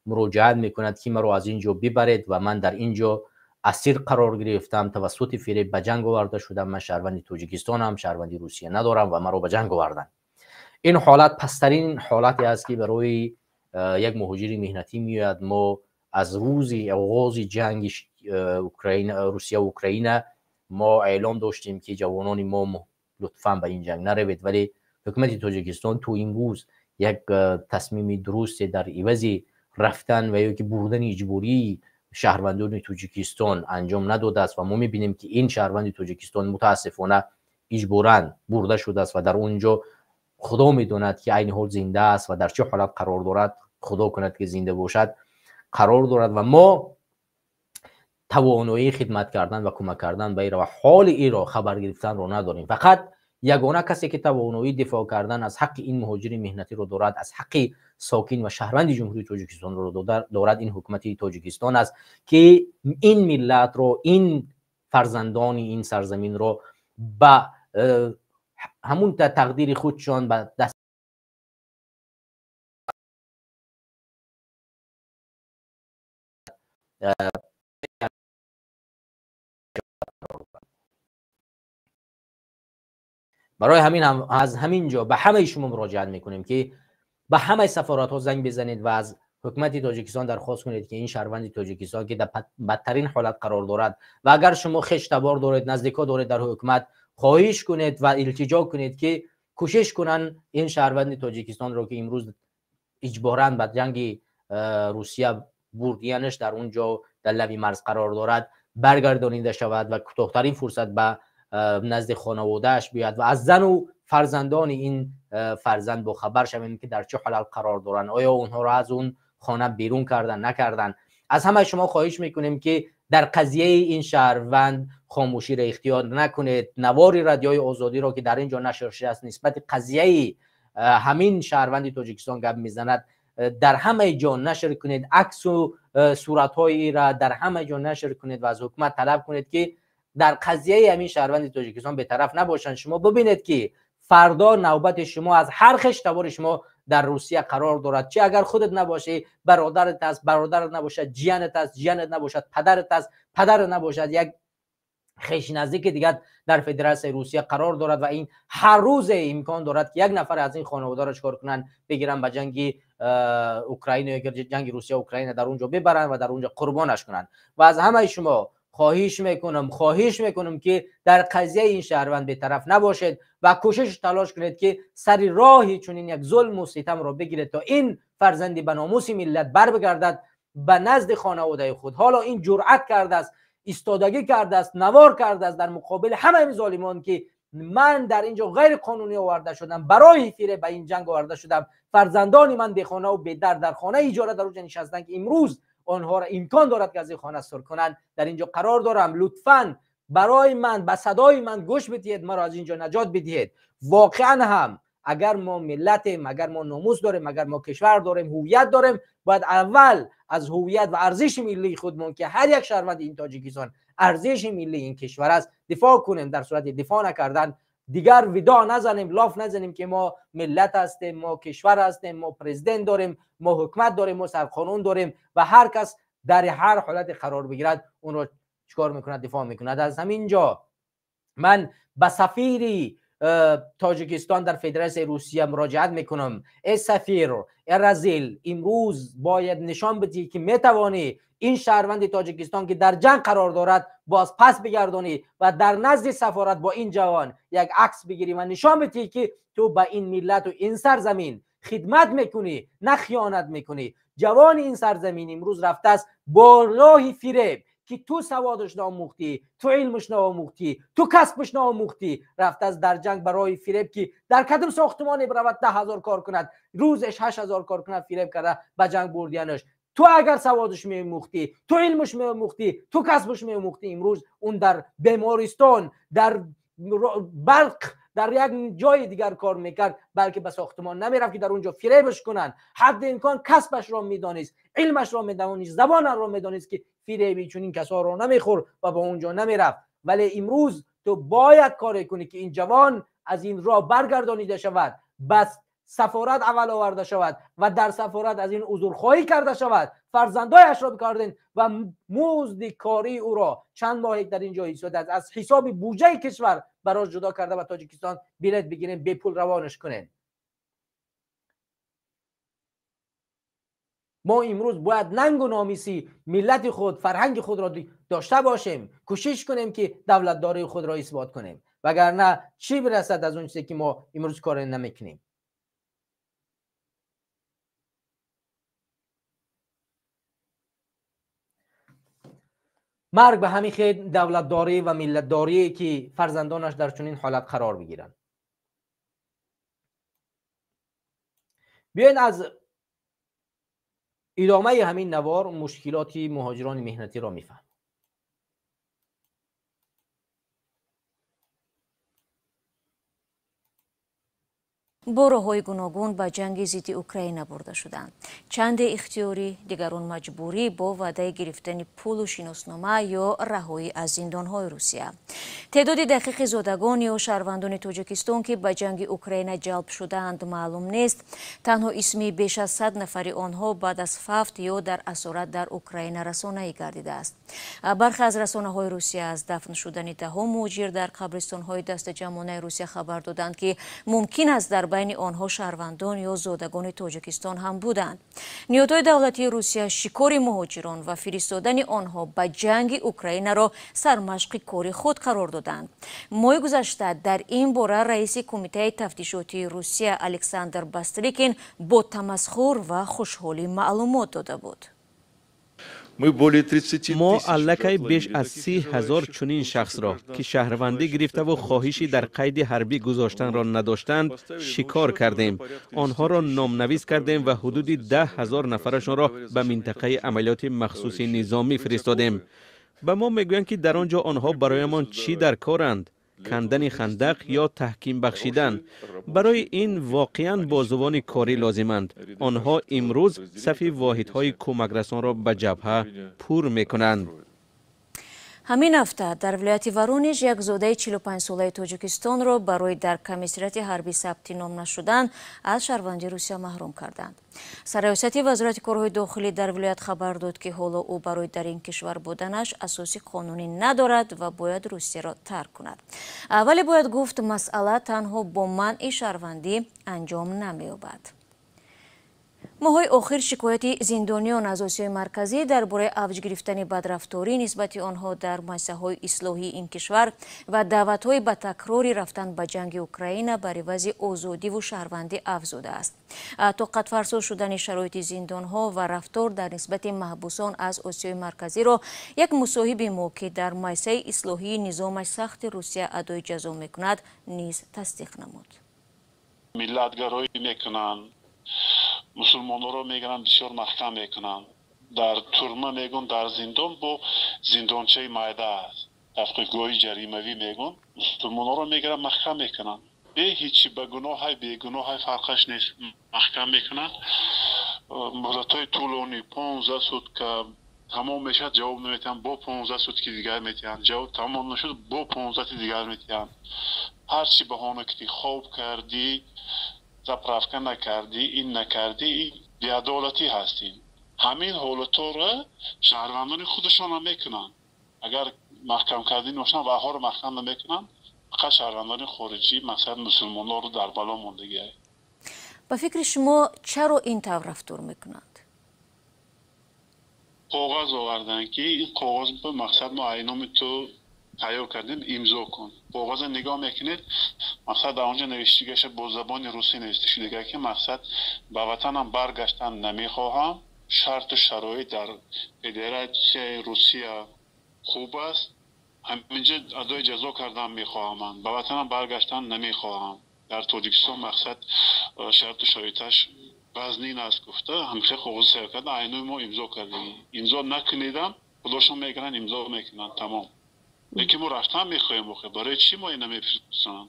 مراجعت میکند که مرا از اینجا ببرید و من در اینجا اسیر قرار گرفتم، توسط فریب به جنگ آورده شدم. من شهروند تاجیکستانم، شهروندی روسیه ندارم و مرا به جنگ آوردن. این حالت پسترین حالتی است که برای یک مهاجر مهنتی میاد. ما از روز آغاز جنگ روسیه و اوکراین ما اعلام داشتیم که جوانان ما لطفاً به این جنگ نروید، ولی حکومت تاجیکستان تو این روز یک تصمیم درست در عوض رفتن و یا که بردن اجباری شهروندان تاجیکستان انجام نداده است و ما میبینیم که این شهروند تاجیکستان متاسفانه اجباراً برده شده است و در اونجا خدا میداند که عین حال زنده است و در چه حالت قرار دارد، خدا کند که زنده باشد، قرار دارد و ما توانایی خدمت کردن و کمک کردن به ایرا و حال ایرا خبر گرفتن رو نداریم. فقط یگانه کسی که توانایی دفاع کردن از حق این مهاجر مهنتی رو دارد، از حق ساکن و شهروند جمهوری تاجیکستان رو دارد، این حکومت تاجیکستان است که این ملت رو، این فرزندان این سرزمین رو به همون تقدیر خودشان به دست برای همین از همین جا به همه شما مراجعت میکنیم که به همه سفارت ها زنگ بزنید و از حکومت تاجیکستان درخواست کنید که این شهروند تاجیکستان که در بدترین حالت قرار دارد و اگر شما خشتبار دارید، نزدیکا دارید در حکومت، خواهش کنید و التجا کنید که کوشش کنن این شهروند تاجیکستان رو که امروز اجباراً به جنگ روسیه بردیانش در اونجا در لبی مرز قرار دارد برگردانیده شود و کوتاه‌ترین فرصت به نزد خانواده‌اش بیاد و از زن و فرزندان این فرزند با خبر شویم که در چه حالت قرار دارن، آیا اونها را از اون خانه بیرون کردن نکردن. از همه شما خواهش میکنیم که در قضیه این شهروند خاموشی را اختیار نکنید. نوار رادیوی آزادی را که در اینجا نشر شده است نسبت قضیه همین شهروند تاجیکستان گپ میزند در همه جا نشر کنید، عکس و صورت‌های را در همه جا نشر کنید و از حکومت طلب کنید که در قضیه همین شهروند تاجیکستان به طرف نباشند. شما ببینید که فردا نوبت شما از هر خشتبار شما در روسیه قرار دارد، چه اگر خودت نباشی برادرت است، برادرت نباشد جیانت است، جیانت نباشد پدرت است، پدر نباشد یک خیش نزدیک دیگر در فدراسیون روسیه قرار دارد و این هر روز امکان دارد که یک نفر از این خانواده را چکار کنن، بگیرن به جنگ اوکراین یا جنگ روسیه اوکراین در اونجا ببرن و در اونجا قربانش کنن. و از همه شما خواهش میکنم که در قضیه این شهروند به طرف نباشید و کوشش تلاش کنید که سر راهی چنین یک ظلم و ستم را بگیرید تا این فرزندی به ناموس ملت بر بگردد به نزد خانواده خود. حالا این جرأت کرده است، ایستادگی کرده است، نوار کرده است در مقابل همه این ظالمان که من در اینجا غیر قانونی آورده شدم، برای فیره به این جنگ آورده شدم، فرزندان من بی خانه و بی در خانه اجاره در اونجا نشستن که امروز آنها را امکان دارد که از این خانه سر کنند، در اینجا قرار دارم. لطفاً برای من به صدای من گوش بدهید، مرا از اینجا نجات بدهید. واقعا هم اگر ما ملتیم، اگر ما ناموس داریم، اگر ما کشور داریم، هویت داریم، باید اول از هویت و ارزش ملی خودمون که هر یک شهروند این تاجیکستان ارزش ملی این کشور است دفاع کنیم. در صورت دفاع نکردن دیگر ودا نزنیم، لاف نزنیم که ما ملت هستیم، ما کشور هستیم، ما پرزیدنت داریم، ما حکومت داریم، ما سرقانون داریم و هر کس در هر حالت قرار بگیرد اون رو چیکار میکند؟ دفاع میکند. از همین جا من به سفیر تاجیکستان در فدراسیون روسیه مراجعت میکنم. ای سفیر رزیل، امروز باید نشان بدی که میتوانی این شهروند تاجیکستان که در جنگ قرار دارد باز پس بگردانی و در نزد سفارت با این جوان یک عکس بگیری و نشان بدی که تو با این ملت و این سرزمین خدمت میکنی، نه خیانت میکنی. جوان این سرزمین امروز رفته است با راه فریب که تو سوادش ناموختی، تو علمش ناموختی، تو کسبش ناموختی، رفته است در جنگ برای فریب که در کدام ساختمانی برود 10,000 کار کند، روزش 8,000 کار کند، فریب کرده به جنگ بردیانش. تو اگر سوادش میموختی، تو علمش میموختی، تو کسبش میموختی، امروز اون در بیمارستان، در برق، در یک جای دیگر کار میکرد، بلکه به ساختمان نمیرفت که در اونجا فریبش کنن. حد امکان کسبش را میدانست، علمش را میدانست، زبان را میدانست که فریبی چون این کسا را نمیخور و با اونجا نمیرفت. ولی امروز تو باید کاری کنی که این جوان از این راه برگردانیده شود، بس سفارت اول آورده شود و در سفارت از این عذرخواهی کرده شود، فرزندایش را بکردین و مزد کاری او را چند ماه در اینجا ایستاده از حساب بودجه کشور براش جدا کرده و تاجیکستان بلیط بگیرین، بی پول روانش کنین. ما امروز باید ننگ و نامیسی ملت خود، فرهنگ خود را داشته باشیم، کوشش کنیم که دولتداری خود را اثبات کنیم، وگرنه چی برسد از اون چیزی که ما امروز کار نمیکنیم. مرگ به همین خیر دولتداری و ملتداری که فرزندانش در چنین حالت قرار بگیرند. بیاین از ادامه همین نوار مشکلات مهاجران مهنتی را میفهمیم. با راه‌های گوناگون به جنگ ضد اوکراین برده شدند. چند اختیاری، دیگران مجبوری با وعده گرفتن پول و شناسنامه یا رهایی از زندان‌های روسیه. تعداد دقیق زادگان یا شهروندان تاجیکستان که به جنگ اوکراین جلب شدند معلوم نیست. تنها اسمی بیش از 100 نفر آنها بعد از فوت یا در اسارت در اوکراین رسانه‌ای گردیده است. برخی از رسانه‌های روسیه از دفن شدن ده‌ها مهاجر در قبرستان‌های دست جمعانه روسیه خبر دادند که ممکن است در بین آنها شهروندان یا زادگان تاجیکستان هم بودند. نیروهای دولتی روسیه شکار مهاجران و فرستادن آنها به جنگ اوکراین را سرمشق کار خود قرار دادند. ماه گذشته در این باره رئیس کمیته تفتیشاتی روسیه الکساندر باستریکین با تمسخر و خوشحالی معلومات داده بود. ما الکی بیش از 30,000 چنین شخص را که شهروندی گرفته و خواهشی در قید حربی گذاشتن را نداشتند شکار کردیم. آنها را نامنویس کردیم و حدود 10,000 نفرشان را به منطقه عملیات مخصوص نظامی فرستادیم. به ما میگویند که در آنجا آنها برایمان چی در کارند؟ کندن خندق یا تحکیم بخشیدن. برای این واقعاً بازوان کاری لازمند. آنها امروز صف واحدهای کمک رسان را به جبهه پر میکنند. همین هفته در ولایت ورونیژ یک زاده 45 ساله تاجیکستان را برای در کمیسریت حربی ثبت نام نشدن از شهروندی روسیه محروم کردند. سرریاست وزارت کارهای داخلی در ولایت خبر داد که حالا او برای در این کشور بودنش اساسی قانونی ندارد و باید روسیه را ترک کند. ولی باید گفت مسئله تنها با منع شهروندی انجام نمی‌یابد. ماهای آخر شکایت زندانیان از آسیای مرکزی درباره اوج گرفتن بدرفتاری نسبت آنها در مسائل اصلاحی این کشور و دعوت‌های به تکراری رفتن به جنگ اوکراین بر عوض آزادی و شهروندی افزوده است. طاقت فرسا شدن شرایط زندان‌ها و رفتار در نسبت محبوسان از آسیای مرکزی را یک مصاحب ما که در مسائل اصلاحی نظام سخت روسیه ادای جزا می‌کند نیز تصدیق نمود. ملتگرایی می‌کنند. مسلمان‌ها را میگن بسیار محکم میکنن. در تورما میگن در زندان با زندانچه مایده است. تفقیق‌های جریمه‌ای میگن مسلمان‌ها را میگن محکم میکنن. به هیچی به گناه بی گناه فرقش نیست محکم میکنن. مدت‌های طولانی 15 سوت تمام میشه جواب نمیتن با 15 سوت که دیگر میتن جواب تمام نشد با 15 دیگر میتن. هر چی بهانه که خواب کردی زپرافکن نکردی این نکردی این بی‌عدالتی هستین. همین حالتا را شهروندان خودشان هم میکنن. اگر محکم کردی نوشن و ها رو محکم نمیکنن فقط شهروندان خارجی مثلا مسلمانان رو در بلا موندگی. با فکر شما چرا این طور رفتار میکنند؟ کاغذ آوردن که این کاغذ به مقصد ما اینام تو تیار کردیم امضا کن. کاغذ نگاه میکنید مقصد در آنجا نوشتگیش با زبان روسی نوشته شده که مقصد به وطنم برگشتن نمیخواهم. شرط و شرایط در فدراسیون روسیه خوب است. همینجا ادای جزا کردن میخواهم. به وطنم برگشتن نمیخواهم. در تاجیکستان مقصد شرط و شرایطش وزنین است گفته. همیشه کاغذ سیر کرده اینو ما امضا کردیم. امضا نکنیدم خودشون میگن امضا میکنن تمام. یکی ما رفتن میخوایم برای چی ما اینو میفرستن؟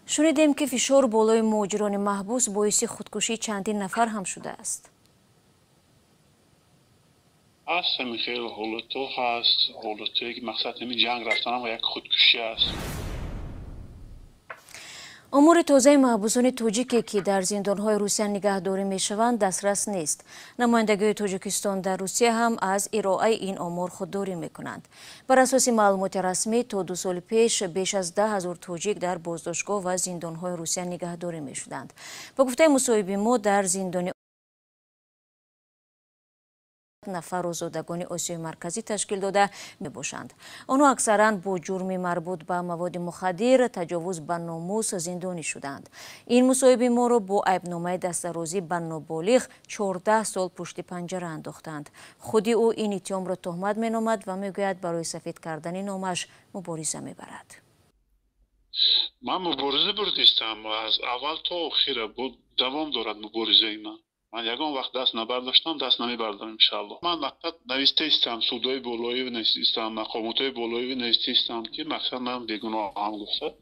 شنیدیم که فشار بالای مهاجران محبوس باعث خودکشی چندین نفر هم شده است. اصلا خیلی حالتو هست. حالتو که مقصد همین جنگ رفتن هم یک خودکشی است. امور تازه محبوسان تاجیکی که در زندان‌های روسیه نگهداری می‌شوند دسترس نیست. نمایندگی تاجیکستان در روسیه هم از ارائه این امور خودداری می‌کنند. بر اساس معلومات رسمی تا 2 سال پیش بیش از 10,000 تاجیک در بازداشتگاه و زندان‌های روسیه نگهداری می‌شدند. با گفته مصاحب ما در زندان نفر زادگان آسیای مرکزی تشکیل داده میباشند. آنها اکثرا با جرم مربوط به مواد مخدر، تجاوز به ناموس زندانی شدند. این مصائب ما را با عیبنامه دستاوردی به نابالغ 14 سال پشت پنجره انداختند. خودی او این اتهام را تهمت مینامد و میگوید برای سفید کردن نامش مبارزه میبرد. من مبارزه بردیستم و از اول تا آخر بود دوام دارد مبارزه من یگان وقت دست نبرداشتم دست نمیبردم انشالله. من مقصد نوشته استم سودای بالایی نوشته استم مقاماتای بالایی نوشته استم که مقصد من بیگناه هم گفته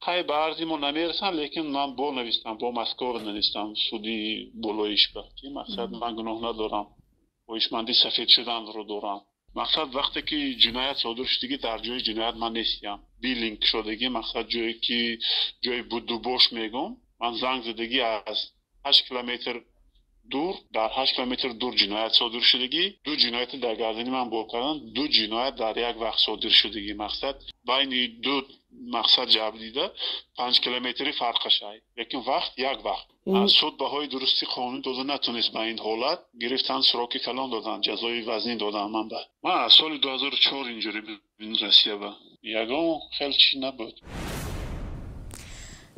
خیلی به عرضی ما نمیرسن لیکن من با نوشتم با مسکار نوشتم سودی بالاییش که مقصد من گناه ندارم و ایشمندی سفید شدن رو دارم. مقصد وقتی که جنایت صادر شدگی در جای جنایت من نیستم بیلینک شدگی مقصد جایی که جای بودو باش میگم من زنگ زدگی از 8 کیلومتر دور در 8 کیلومتر دور جنایت صادر شدگی دو جنایت در گردنی من بول کردن دو جنایت در یک وقت صادر شدگی مقصد بین دو مقصد جبر دیده 5 کیلومتری فرقش است لیکن وقت یک وقت از سود بهای درستی قانون داده نتونست به این حالت گرفتن سراغ کلان دادن جزای وزنی دادن من از سال 2004 اینجوری به روسیه با یگان خیلی چی نبود.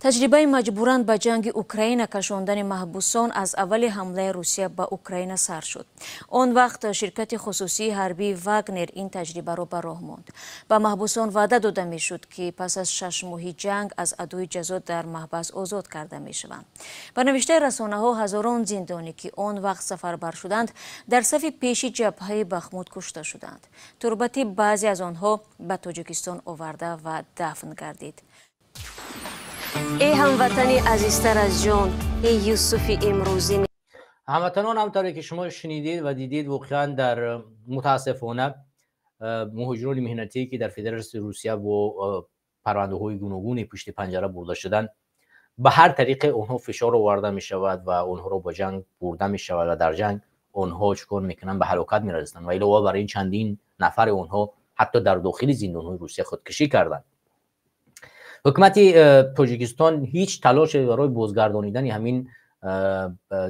تجربه مجبوران به جنگ اوکراین کشاندن محبوسان از اول حمله روسیه به اوکراین سر شد. آن وقت شرکت خصوصی حربی واگنر این تجربه را به راه ماند. به محبوسان وعده داده می شد که پس از 6 ماه جنگ از ادوی جزا در محبس آزاد کرده می شوند. به نوشته رسانه ها هزاران زندانی که آن وقت سفربر شدند در صف پیش جبهه بخمود کشته شدند. تربتی بعضی از آنها به تاجیکستان آورده و دفن گردید. ای هموطنی عزیزتر از جان، ای یوسف امروزی. هموطنان همطوری که شما شنیدید و دیدید واقعا در متاسفانه مهاجران مهنتی که در فدراسیون روسیه با پرونده های گوناگونی پشت پنجره برده شدن به هر طریق اونها فشار آورده می شود و اونها رو با جنگ برده می شود و در جنگ اونها چکار میکنن به هلاکت می رسند و علاوه بر این چندین نفر اونها حتی در داخل زندان های روسیه خودکشی کردند. حکومت تاجیکستان هیچ تلاش برای بازگردانیدن همین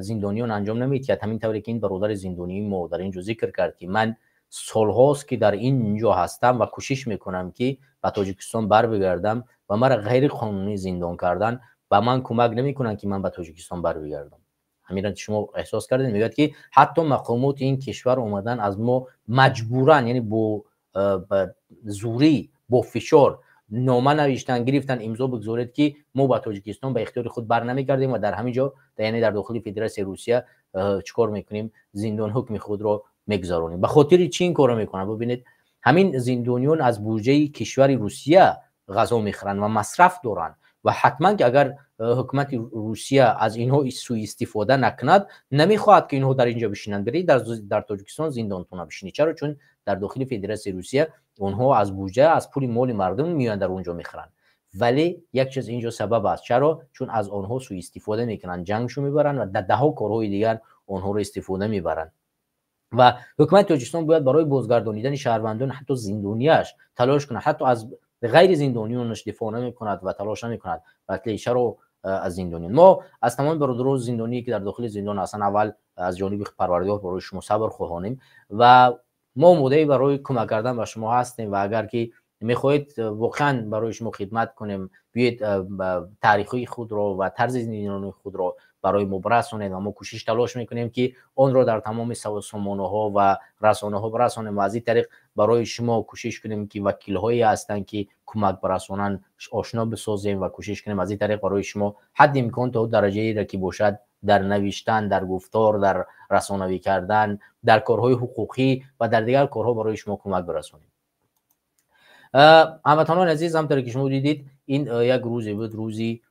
زندانیان انجام نمیدهد. همین طوری که این برادر زندانی ما در اینجا ذکر کرد که من سالهاست که در اینجا هستم و کوشش میکنم که به تاجیکستان بر بگردم و مرا غیر قانونی زندان کردن و من کمک نمیکنن که من به تاجیکستان بر بگردم. همین را شما احساس کردید میگه که حتی مقامات این کشور اومدن از ما مجبورن یعنی با زوری با فشار نامه نوشتن گرفتن امضا بگذارید که ما با تاجیکستان به اختیار خود بر نمیگردیم و در همینجا یعنی در داخل فدراسیون روسیه چیکار میکنیم زندان حکم خود را میگذارونیم. به خاطر چی این کارو میکنن؟ ببینید همین زندانیان از بودجه کشور روسیه غذا میخورن و مصرف دارن و حتما که اگر حکومت روسیه از اینها سوء استفاده نکند نمیخواهد که اینها در اینجا بشینند. برید در تاجیکستان زندانتون بشینید. چرا؟ چون در داخل فدراسیون روسیه اونها از بودجه از پول مال مردم میان در اونجا میخرن ولی یک چیز اینجا سبب است. چرا؟ چون از آنها سوء استفاده میکنن جنگشو میبرن و در ده کارهای دیگر آنها رو استفاده میبرن و حکومت تاجیکستان باید برای بازگردانیدن شهروندان حتی زندانیاش تلاش کنه. حتی از غیر زندانیانش دفاع نمیکند و تلاش نمیکند بلکه چرا از زندانیان. ما از تمام برادران زندانی که در داخل زندان هستن اول از جانب پروردگار برای شما صبر خواهانیم و ما مدعی برای کمک کردن به شما هستیم و اگر که میخواهید واقعا برای شما خدمت کنیم بیاید تاریخی خود را و طرز زندگی خود را برای ما برسانید و ما کوشش تلاش میکنیم که آن را در تمام سامانه ها و رسانه ها برسانیم و از این طریق برای شما کوشش کنیم که وکیل هایی هستند که کمک برسانن آشنا بسازیم و کوشش کنیم از این طریق برای شما حد امکان تا درجه را که باشد در نوشتن، در گفتار، در رسانه‌ای کردن، در کارهای حقوقی و در دیگر کارها برای شما کمک برسانیم. هموطنان عزیز همونطور که شما دیدید این یک روزی بود، روزی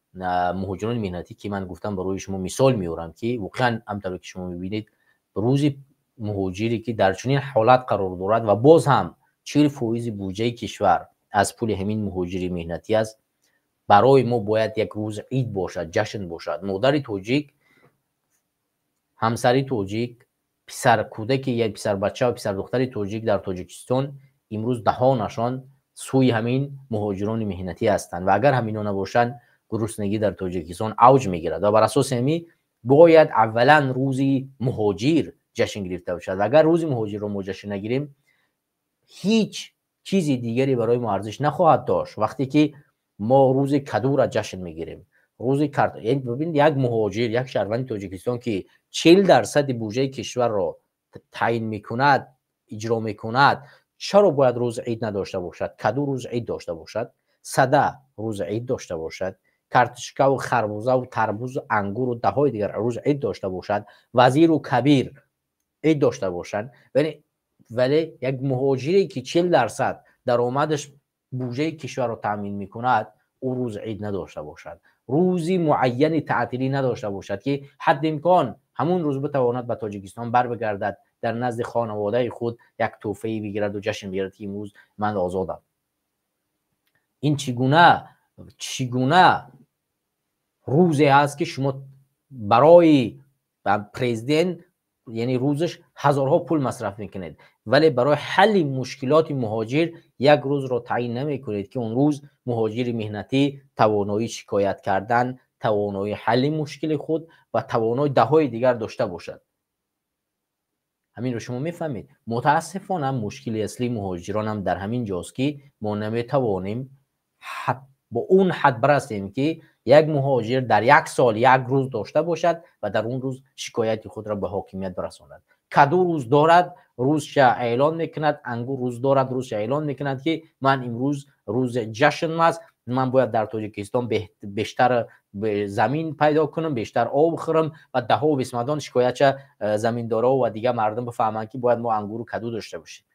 مهاجران مهنتی که من گفتم برای شما مثال میارم که واقعا همونطور که شما میبینید روزی مهاجری که در چنین حالت قرار دارد و باز هم 40% بودجه کشور از پول همین مهاجری مهنتی است. برای ما باید یک روز عید باشد، جشن باشد. مادر تاجیک، همسری تاجیک، پسر کودک یک پسر بچه و پسر دختر تاجیک در تاجیکستان امروز دهانشان سوی همین مهاجران مهنتی هستند و اگر همینا نباشند گرسنگی در تاجیکستان اوج میگیرد و بر اساس همین باید اولا روزی مهاجر جشن گرفته باشد. و اگر روز مهاجر رو ما جشن نگیریم، هیچ چیزی دیگری برای ما ارزش نخواهد داشت. وقتی که ما روز کدو را جشن میگیریم، روز یعنی ببین، یک مهاجر، یک شهروند تاجیکستان که 40% بودجه کشور را تعیین میکند، اجرا میکند، چرا باید روز عید نداشته باشد؟ کدو روز عید داشته باشد، صده روز عید داشته باشد، کارتشکه و خربوزه و تربوز و انگور و دههای دیگر روز عید داشته باشد، وزیر و کبیر عید داشته باشند. ولی یک مهاجری که 40% درآمدش بودجه کشور را تامین میکند، او روز عید نداشته باشد، روزی معین تعطیلی نداشته باشد که حد امکان همون روز بتواند به تاجیکستان بر بگردد، در نزد خانواده خود یک تحفه بگیرد و جشن بگیرد که امروز من آزادم. این چگونه روزی هست که شما برای پرزیدنت، یعنی روزش هزارها پول مصرف میکنید، ولی برای حل مشکلات مهاجر یک روز رو تعیین نمیکنید که اون روز مهاجر مهنتی توانایی شکایت کردن، توانایی حل مشکل خود و توانایی دههای دیگر داشته باشد. همین رو شما میفهمید. متاسفانه مشکل اصلی مهاجران هم در همین جاست که ما نمیتوانیم با اون حد برسیم که یک مهاجر در یک سال یک روز داشته باشد و در اون روز شکایت خود را به حاکمیت برساند. کدو روز دارد، روزش اعلان میکند، انگور روز دارد، روزش اعلان میکند که من امروز روز جشن است، من باید در تاجیکستان بیشتر زمین پیدا کنم، بیشتر آب بخورم و ده ها و بسمدان شکایت زمیندارا و دیگه مردم بفهمند که باید ما انگور و کدو داشته باشیم.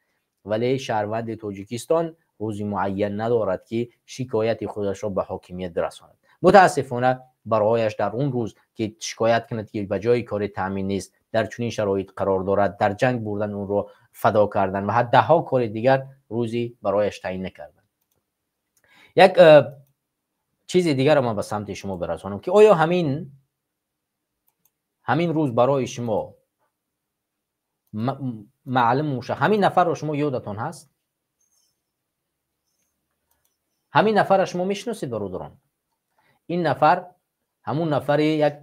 ولی شهروند تاجیکستان روزی معین ندارد که شکایت خودش را به حاکمیت برساند. متاسفانه برایش در اون روز که شکایت کند که به جای کار تامین نیست، در چنین شرایط قرار دارد، در جنگ بردن اون رو فدا کردن و حتی ده ها کار دیگر روزی برایش تعیین نکردن. یک چیز دیگر ما به سمت شما برسانم که آیا همین روز برای شما معلوم موشه، همین نفر رو شما یادتون هست؟ همین نفر رو شما میشناسید برادران؟ این نفر همون نفری یک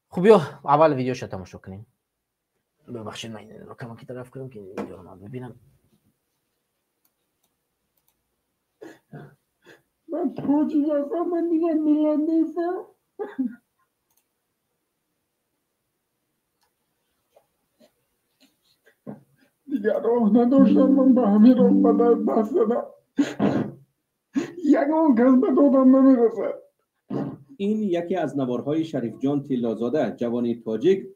خوبی اول ویدیوش تماشا کنیم. ببخشید من این رو کم کی طرف کنم که ویدیو رو من ببینم. من توجیه هستم، من دیگه میلان نیستم. دیگه راه نداشتم، من به همین راه بدر دست دادم. یکم کس به دادم نمیرسه. این یکی از نوارهای شریف جان تیلازاده، جوانی تاجیک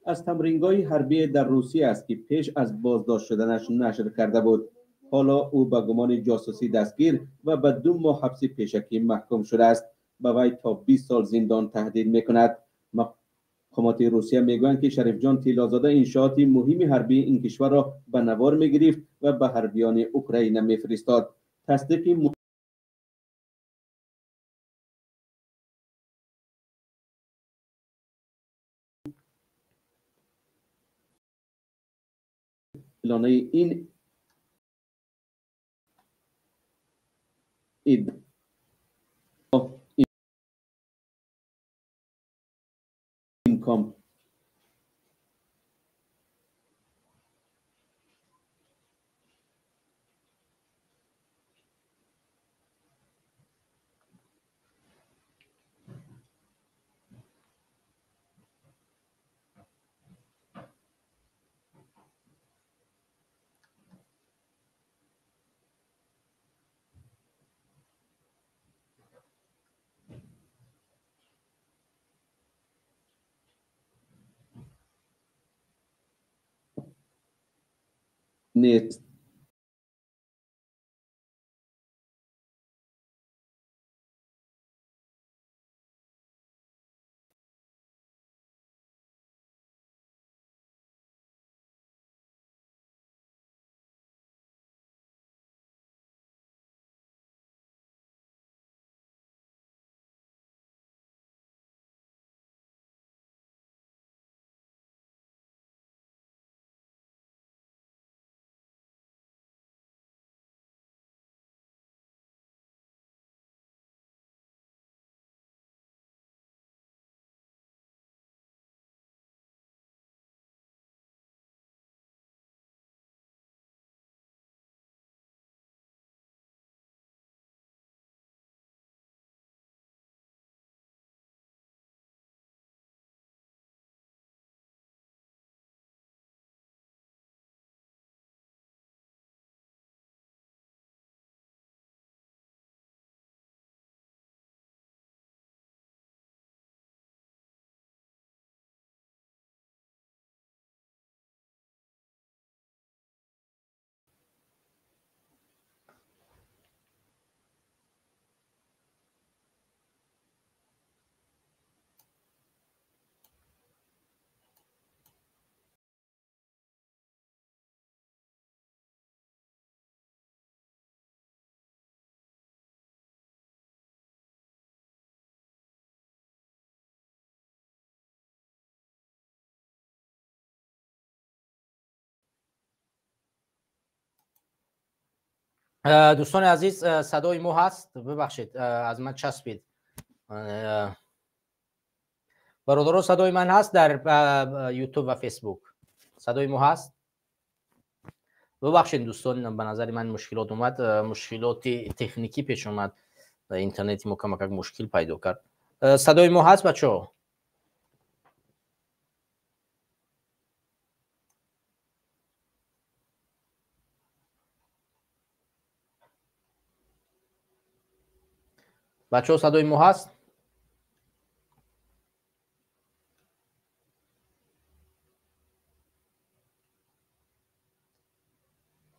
از تمرینگاه حربی در روسیه است که پیش از بازداشت شدنش نشر کرده بود. حالا او به گمان جاسوسی دستگیر و به 2 ماه حبس پیشکی محکوم شده است. به وی تا 20 سال زندان تهدید میکند. مقامات روسیه میگویند که شریف جان تیلازاده انشاءات مهم حربی این کشور را به نوار میگرفت و به حربیان اوکراین میفرستاد. تصدیق اعلانه این امکان نیست. دوستان عزیز صدای ما هست؟ ببخشید از من چسبید. برادران صدای من هست در یوتیوب و فیسبوک؟ صدای ما هست؟ ببخشید دوستان، به نظر من مشکلات اومد، مشکلات تکنیکی پیش اومد، اینترنتی ما کمک مشکل پیدا کرد. صدای ما هست بچه‌ها؟ بچه‌ها صدای ما هست؟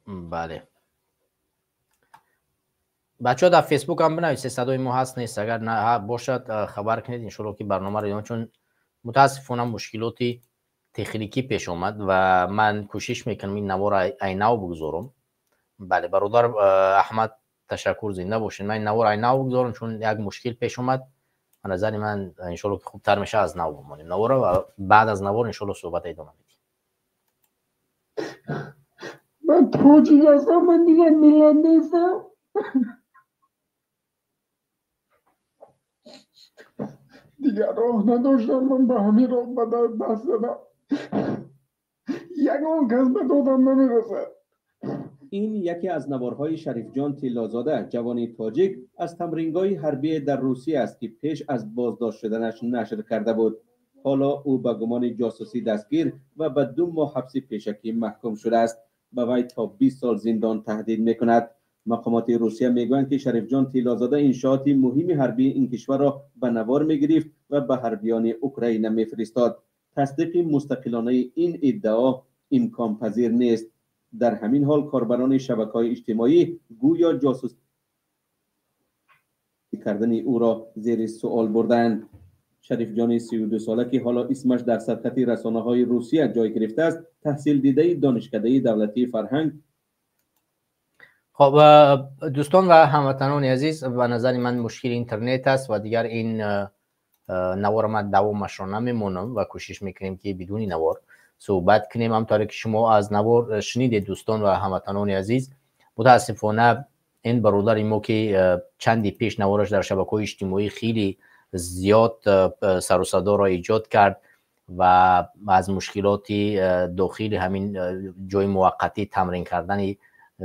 بله بچه‌ها در فیسبوک هم بنویسید صدای ما هست نیست. اگر نه باشد خبر کنید ان شاءالله که برنامه رو چون متاسفانه مشکلاتی تکنیکی پیش اومد و من کوشش میکنم این نوار عینو بگذارم. بله برادر احمد تشکر، زنده باشین. من این نوار عینو بگذارم چون یک مشکل پیش اومد. به نظر من ان شاءالله که خوبتر میشه از نو بمونیم نوار و بعد از نوار ان شاءالله صحبت ادامه میدیم. من توجیه هستم، من دیگه میلاد نیستم. دیگه راه نداشتم، من به همین راه به دست دادم. یگان کس به دادم نمیرسه. این یکی از نوارهای شریف جان طلازاده جوانی تاجیک از تمرینگاه حربی در روسیه است که پیش از بازداشت شدنش نشر کرده بود. حالا او به گمان جاسوسی دستگیر و به 2 ماه حبس پیشکی محکوم شده است. به وی تا 20 سال زندان تهدید میکند. مقامات روسیه میگویند که شریف جان طلازاده انشاءات مهم حربی این کشور را به نوار میگرفت و به حربیان اوکراین میفرستاد. تصدیق مستقلانه این ادعا امکان پذیر نیست. در همین حال کاربران شبکه‌های اجتماعی گویا جاسوسی کردن او را زیر سوال بردند. شریف جان 32 ساله که حالا اسمش در صفحه رسانه‌های روسیه جای گرفته است، تحصیل دیده دانشکده دولتی فرهنگ. خب دوستان و هموطنان عزیز، به نظر من مشکل اینترنت است و دیگر این نوار ما دوامش را نمیمونم و کوشش میکنیم که بدون نوار صحبت کنیم. همطور که شما از نوار شنیدید دوستان و هموطنان عزیز، متاسفانه این برادر ما که چندی پیش نوارش در شبکه‌های اجتماعی خیلی زیاد سر و صدا را ایجاد کرد و از مشکلات داخلی همین جای موقتی تمرین کردن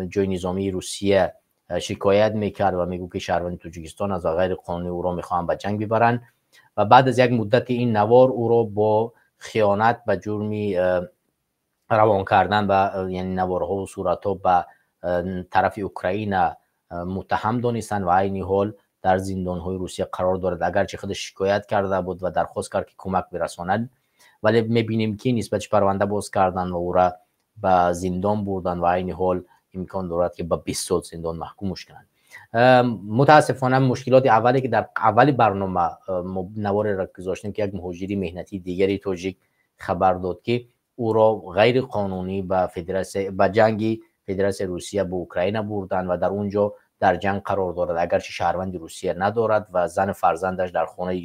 جای نظامی روسیه شکایت میکرد و میگو که شهروند تاجیکستان از غیر قانونی او را میخوان به جنگ ببرن و بعد از یک مدت این نوار او را با خیانت به جرمی روان کردن و یعنی نوارها و صورتها به طرف اوکراین متهم دانستند و عین حال در زندانهای روسیه قرار دارد. اگرچه خودش شکایت کرده بود و درخواست کرد که کمک برساند، ولی میبینیم که نسبتش پرونده باز کردن و او را به زندان بردن و عین حال امکان دارد که به 20 سال زندان محکومش کنند. متاسفانه مشکلات اولی که در اول برنامه نوار را گذاشتیم که یک مهاجری مهنتی دیگری تاجیک خبر داد که او را غیر قانونی به جنگ فدراسیون روسیه به اوکراین بردن و در اونجا در جنگ قرار دارد. اگرچه شهروند روسیه ندارد و زن فرزندش در خانه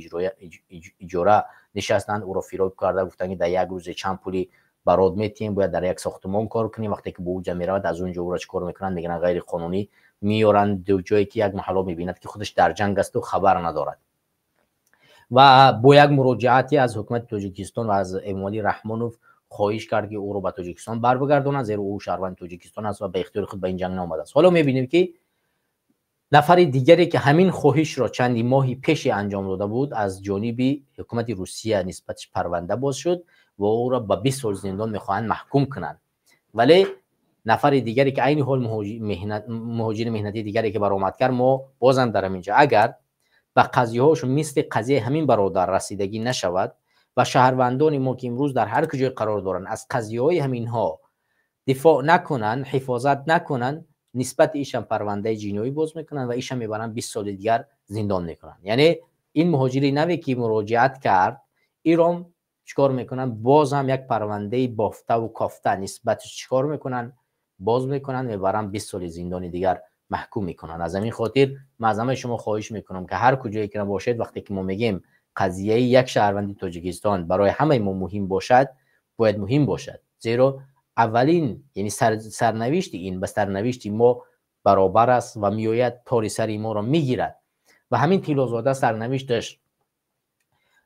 اجاره نشستند، او را فریب کرده گفتند که در یک روز چند پولی برات میتیم، باید در یک ساختمان کار کنیم. وقتی که به اونجا میرود از اونجا او را چیکار میکنن؟ میگن غیر قانونی میارن دو جایی که یک محله میبیند که خودش در جنگ است و خبر ندارد. و با یک مراجعتی از حکومت تاجیکستان و از اموالی رحمانوف خواهش کرد که او رو به تاجیکستان برگردونند، زیرا او شهروند تاجیکستان است و به اختیار خود به این جنگ آمده است. حالا میبینیم که نفر دیگری که همین خواهش را چندی ماهی پیش انجام داده بود از جانب حکومت روسیه نسبتش پرونده باز شد و او را به 20 سال زندان میخواهند محکوم کنند. ولی نفر دیگری که عین حال مهاجر مهنتی دیگری که برآمد کرد، ما بازم در اینجا اگر به قضیه هاشون مثل قضیه همین برادر رسیدگی نشود و شهروندان ما که امروز در هر کجای قرار دارن از قضیه های همین ها دفاع نکنن، حفاظت نکنن، نسبت ایشان پرونده جنایی باز میکنن و ایشان میبرن 20 سال دیگر زندان میکنن. یعنی این مهاجری نوی که مراجعت کرد ایران چیکار میکنن؟ باز هم یک پرونده بافته و کافته نسبتش چیکار میکنن؟ باز میکنن، میبرن 20 سال زندان دیگر محکوم میکنن. از همین خاطر من از همه شما خواهش میکنم که هر کجایی که باشید، وقتی که ما میگیم قضیه یک شهروندی تاجیکستان برای همه ما مهم باشد، باید مهم باشد، زیرا اولین یعنی سرنوشت این به سرنوشت ما برابر است و میآید تار سر ما را میگیرد و همین تیلوزاده سرنوشتش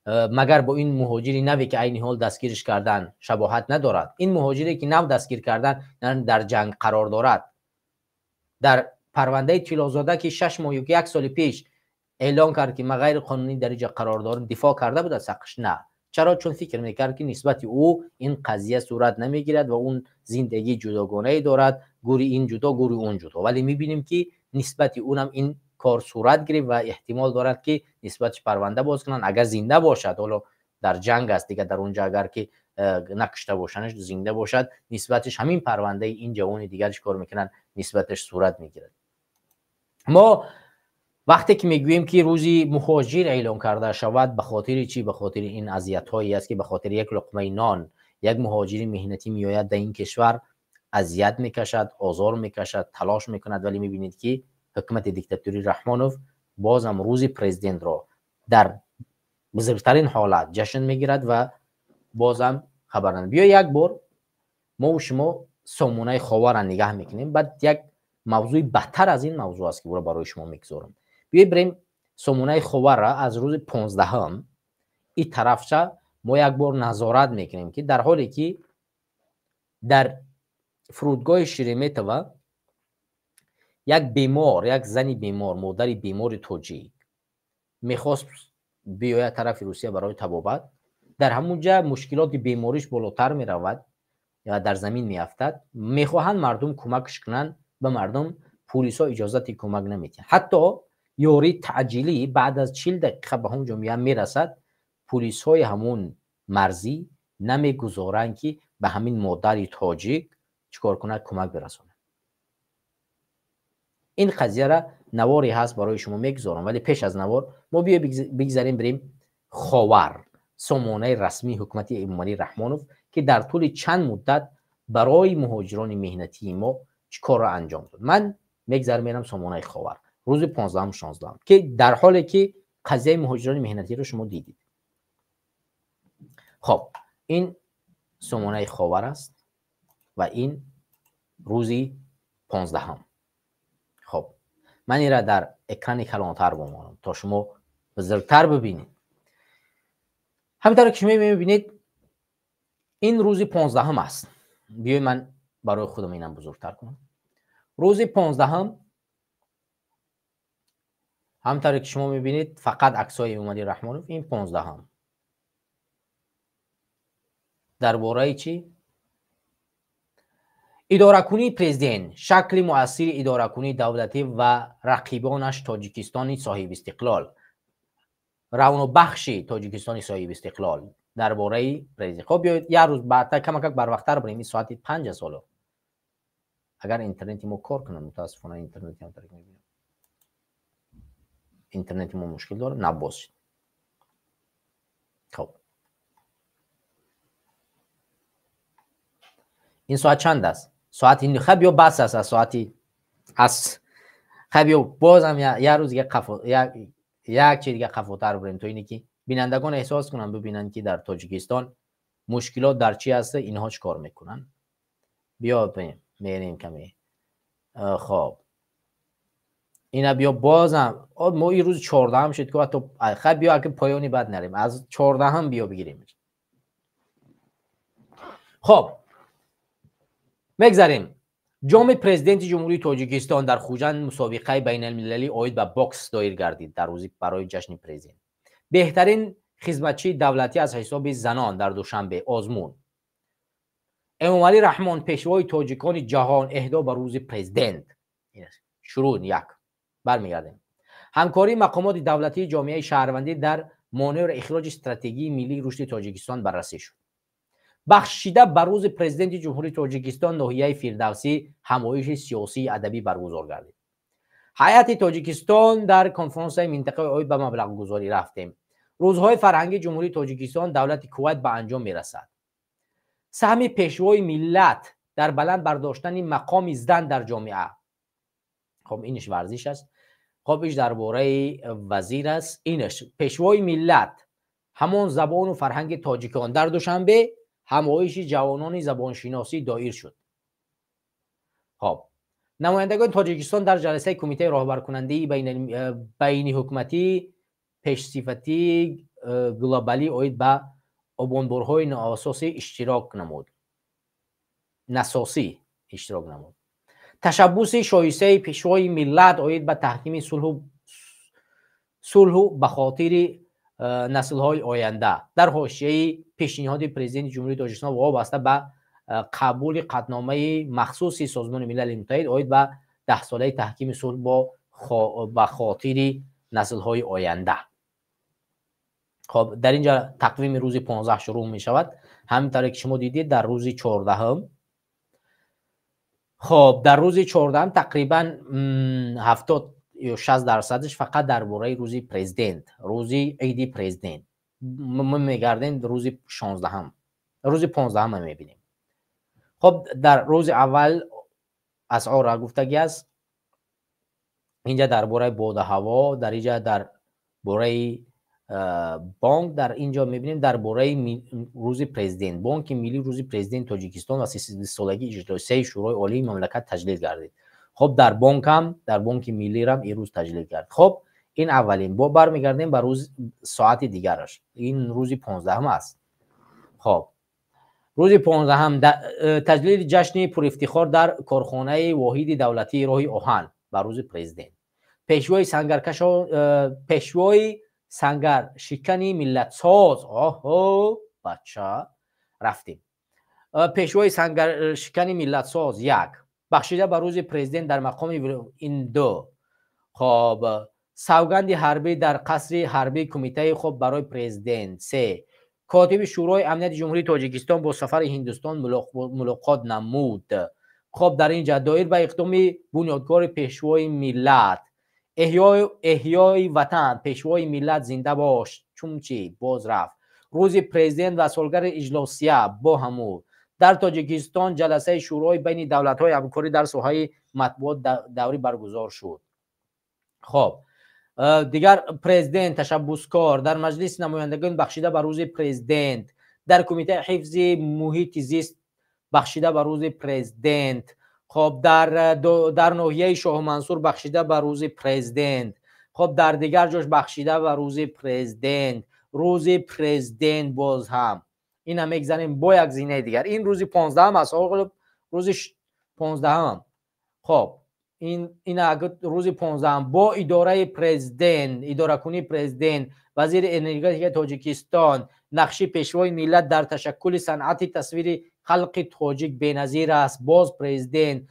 مگر با این مهاجری نوی که عین حال دستگیرش کردن شباهت ندارد. این مهاجری که نو دستگیر کردن در جنگ قرار دارد. در پرونده تیلوزاده که 6 ماه یا 1 سال پیش اعلان کرد که ما غیر قانونی در اینجا قرار دارم، دفاع کرده بود از حقش. نه. چرا؟ چون فکر میکرد که نسبت او این قضیه صورت نمیگیرد و اون زندگی جداگانه ای دارد، گوری این جدا گوری اون جدا. ولی میبینیم که نسبت اونم این کار صورت گرفت و احتمال دارد که نسبتش پرونده باز کنن اگر زنده باشد. حالا در جنگ است دیگه، در اونجا اگر که نکشته باشنش زنده باشد نسبتش همین پرونده این جوان دیگرش کار میکنن نسبتش صورت میگیرد. ما وقتی که میگوییم که روزی مهاجر اعلام کرده شود، به خاطر چی؟ به خاطر این اذیت هایی است که به خاطر یک لقمه نان یک مهاجر مهنتی میآید در این کشور، اذیت میکشد، آزار میکشد، تلاش میکند. ولی میبینید که حکومت دیکتاتوری رحمانوف بازم روز پرزیدنت را در بزرگترین حالت جشن میگیرد و بازم خبر ندارد. بیا یک بار ما و شما سامانه خاور را نگاه میکنیم، بعد یک موضوع بهتر از این موضوع است که برای شما میگذارم. بیایید بریم سامانه خاور را از روز 15 این طرفچه ما یک بار نظارت میکنیم که در حالی که در فرودگاه شیرمتوه یک بیمار، یک زنی بیمار، مادری بیمار توجیک میخواست بیاید طرف روسیه برای طبابت، در همونجا مشکلات بیماریش بالاتر میرود یا در زمین میافتد، میخواهند مردم کمکش کنند، به مردم پلیس ها اجازت کمک نمیدن. حتی یاری تعجیلی بعد از 40 دقیقه به هم جمعیت میرسد، پلیس های همون مرزی نمیگذارند که به همین مادر تاجیک چیکار کنند، کمک برسانند. این قضیه را نواری هست برای شما میگذارم، ولی پیش از نوار ما بیا بگذاریم بریم خاور، سامانه رسمی حکومت امامعلی رحمانوف که در طول چند مدت برای مهاجران مهنتی ما چیکار را انجام داد. من میگذارم میرم سامانه خاور روز 15 16 که در حالی که قضیه مهاجران مهنتی رو شما دیدید. خب این سامانه خاور است و این روزی 15. خب من این را در اکران کلانتر بمانم تا شما بزرگتر ببینید. همینطور که شما میبینید این روزی 15 است. بیای من برای خودم اینم بزرگتر کنم. روزی 15 همینطور که شما میبینید فقط عکسای امامعلی رحمانوف. این 15 درباره چی؟ اداره‌کنی پرزیدنت، شکل مؤثر اداره‌کنی دولتی و رقیبانش تاجیکستانی صاحب استقلال، روانبخشی تاجیکستانی صاحب استقلال درباره پرزیدنت. خب بیاید یه روز بعدتر کم بروقتر بریم، این ساعت 5 ساله اگر اینترنتی ما کار کنه. متاسفانه اینترنتی هم ترک میبینم، اینترنتی ما مشکل داره، نباشید. خب این ساعت چند است؟ ساعت این خب یا بس است از ساعتی از خب یا بازم یه روز یک چیز دیگه خفاتر بریم تا اینی که بینندگان احساس کنن، ببینن که در تاجیکستان مشکلات در چی هسته، اینها چی کار میکنن. بیا میریم کمی. خب اینا بیا بازم ما این روز 14 هم شد که حتی خب بیا اگه پایانی بعد نریم از 14 هم بیا بگیریم. خب میگذاریم. جام پرزیدنت جمهوری تاجیکستان در خوجند مسابقه بین المللی عاید به باکس دایر گردید در روزی برای جشن پرزیدنت. بهترین خدمتچی دولتی از حساب زنان در دوشنبه آزمون. امامعلی رحمان پیشوای تاجیکان جهان اهدا به روز پرزیدنت. شروع یک برمیگردیم. همکاری مقامات دولتی جامعه شهروندی در مانع اخراج استراتژی ملی رشد تاجیکستان بررسی شد. بخشیده بر روز پرزیدنت جمهوری تاجیکستان ناحیه فردوسی همایش سیاسی ادبی برگزار گردید. هیئت تاجیکستان در کنفرانس منطقه عاید به مبلغ گذاری رفتیم. روزهای فرهنگی جمهوری تاجیکستان دولت کویت به انجام میرسد. سهم پیشوای ملت در بلند برداشتن مقام زن در جامعه. خب اینش ورزش است. خب ایش درباره وزیر است. اینش پیشوای ملت همان زبان و فرهنگ تاجیکان در دوشنبه همایش جوانان زبانشناسی دایر شد. خب نمایندگان تاجیکستان در جلسه کمیته راهبرکننده بین حکومتی پیش‌صفتی گلوبالی اوید به ابانبرهای ناساسی اشتراک نمود. تشبوس شایسته پیشوای ملت اوید به تحکیم صلح به خاطر نسل‌های آینده. در حاشیه پیشنهاد پرزیدنت جمهوری تاجیکستان وابسته به قبول قطعنامه مخصوصی سازمان ملل متحد اوید به 10 ساله تحکیم صلح به خاطر نسل‌های آینده. خب در اینجا تقویم روز 15 شروع می شود. همینطور که شما دیدید در روز 14 خب در روز 14 تقریبا 70 یا 60% فقط درباره روز پرزیدنت، روز عید پرزیدنت ما میگردیم. روز 16 روز 15 ما میبینیم. خب در روز اول اسعار را گفتگی است. اینجا درباره باد هوا، در اینجا درباره بانک، در اینجا میبینیم درباره روز پرزیدنت. بانک ملی روز پرزیدنت تاجیکستان و 33 سالگی اجلاسه شورای عالی مملکت تجلیل گردید. خب در بانک ملی هم این روز تجلیل کرد. خب این اولین. با برمیگردیم به روز ساعت دیگرش. این روز 15 است. خب روز 15 تجلیل جشن پر در کارخانه واحد دولتی راه آهن بر روز پرزیدنت. پیشوای سنگر شکنی ملت ساز. بچه رفتیم. پیشوای سنگر شکنی ملت ساز 1 بخشیده بر روز پرزیدنت در مقام این 2. خب سوگند حربی در قصر حربی کمیته خب برای پرزیدنت. 3 کاتب شورای امنیت جمهوری تاجیکستان با سفر هندوستان ملاقات نمود. خب در اینجا دایر به اقدام بنیادگار پیشوای ملت، احیای وطن، پیشوای ملت زنده باش چومچی باز رفت. روز پرزیدنت و سالگرد اجلاسیه با همو در تاجیکستان جلسه شورای بین دولت‌های همکاری در ساحه مطبوعات دوری برگزار شد. خب دیگر پرزیدنت تشبوسکار در مجلس نمایندگان بخشیده بر روز پرزیدنت، در کمیته حفظ محیط زیست بخشیده بر روز پرزیدنت. خب در ناحیه شاه منصور بخشیده بر روز پرزیدنت. خب در دیگر جاش بخشیده بر روز پرزیدنت. روز پرزیدنت باز هم این هم میگذاریم با یک زینه دیگر. این روز 15 است. روز 15 خب این روز 15 با اداره پرزیدنت، اداره کنی پرزیدنت، وزیر انرژی تاجیکستان نقش پیشوای ملت در تشکل صنعت تصویر خلق تاجیک بی‌نظیر است. باز پرزیدنت